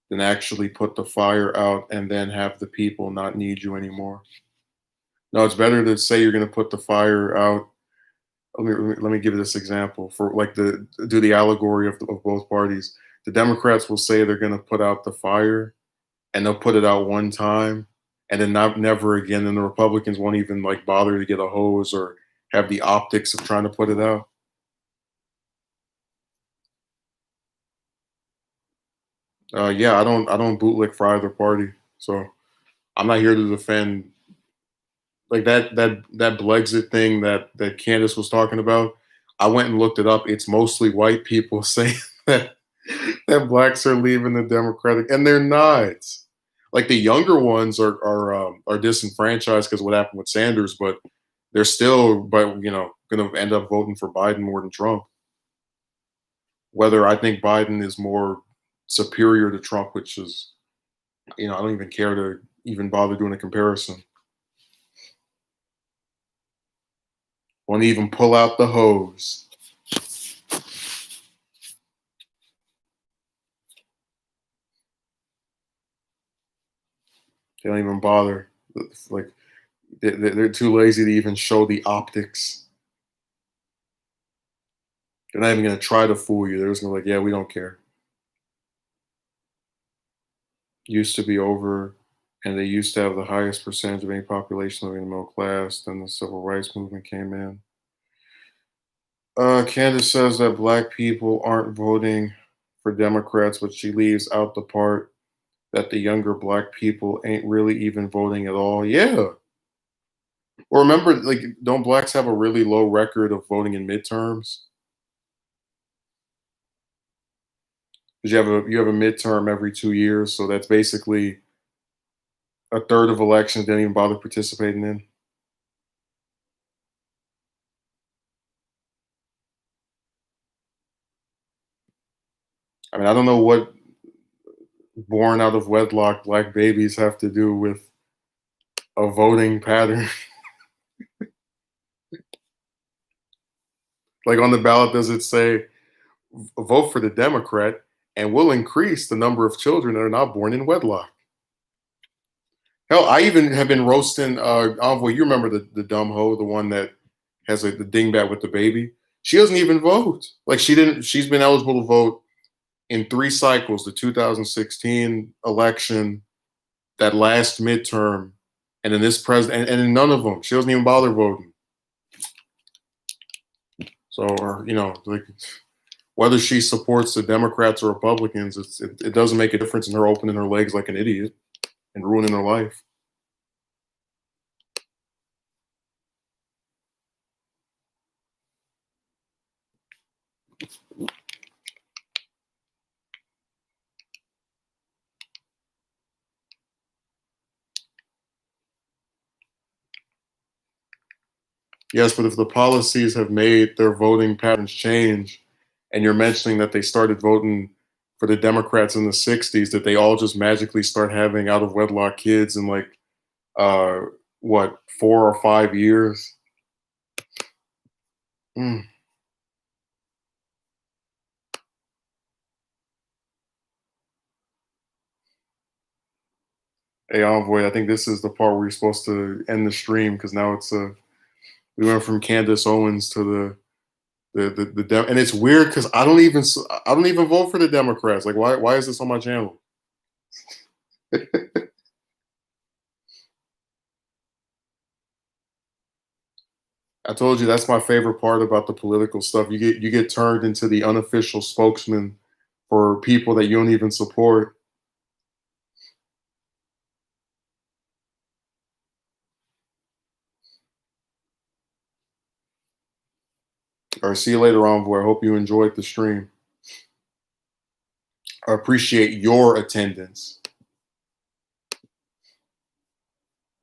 S1: than actually put the fire out and then have the people not need you anymore. No, it's better to say you're going to put the fire out. Let me give you this example for like do the allegory of both parties. The Democrats will say they're going to put out the fire and they'll put it out one time and then not never again. And the Republicans won't even like bother to get a hose or have the optics of trying to put it out. Yeah, I don't bootlick for either party, so I'm not here to defend like that Blexit thing that Candace was talking about. I went and looked it up. It's mostly white people saying that blacks are leaving the Democratic, and they're not. Like the younger ones are disenfranchised because of what happened with Sanders, but they're still, but going to end up voting for Biden more than Trump. Whether I think Biden is more superior to Trump, which is, I don't even care to even bother doing a comparison. Won't even pull out the hose. They don't even bother. Like they're too lazy to even show the optics. They're not even gonna try to fool you. They're just gonna be like, yeah, we don't care. Used to be over, and they used to have the highest percentage of any population living in the middle class. Then the civil rights movement came in. Candace says that black people aren't voting for Democrats, but she leaves out the part that the younger black people ain't really even voting at all. Yeah. Or remember, like, don't blacks have a really low record of voting in midterms? Because you have a midterm every 2 years, so that's basically a third of elections they didn't even bother participating in. I mean, I don't know what born out of wedlock black babies have to do with a voting pattern. Like on the ballot, does it say vote for the Democrat and we'll increase the number of children that are not born in wedlock? Hell, I even have been roasting Envoy. You remember the dumb hoe, the one that has the dingbat with the baby? She doesn't even vote. Like she didn't. She's been eligible to vote in 3 cycles: the 2016 election, that last midterm, and then this president, and in none of them, she doesn't even bother voting. So, or like whether she supports the Democrats or Republicans, it doesn't make a difference in her opening her legs like an idiot and ruining her life. Yes, but if the policies have made their voting patterns change, and you're mentioning that they started voting for the Democrats in the '60s, that they all just magically start having out of wedlock kids in like uh, what 4 or 5 years? Mm. Hey, Envoy, I think this is the part where you're supposed to end the stream because now we went from Candace Owens to and it's weird because I don't even vote for the Democrats. Like, why is this on my channel? I told you that's my favorite part about the political stuff. You get turned into the unofficial spokesman for people that you don't even support. Or see you later, Envoy. I hope you enjoyed the stream. I appreciate your attendance.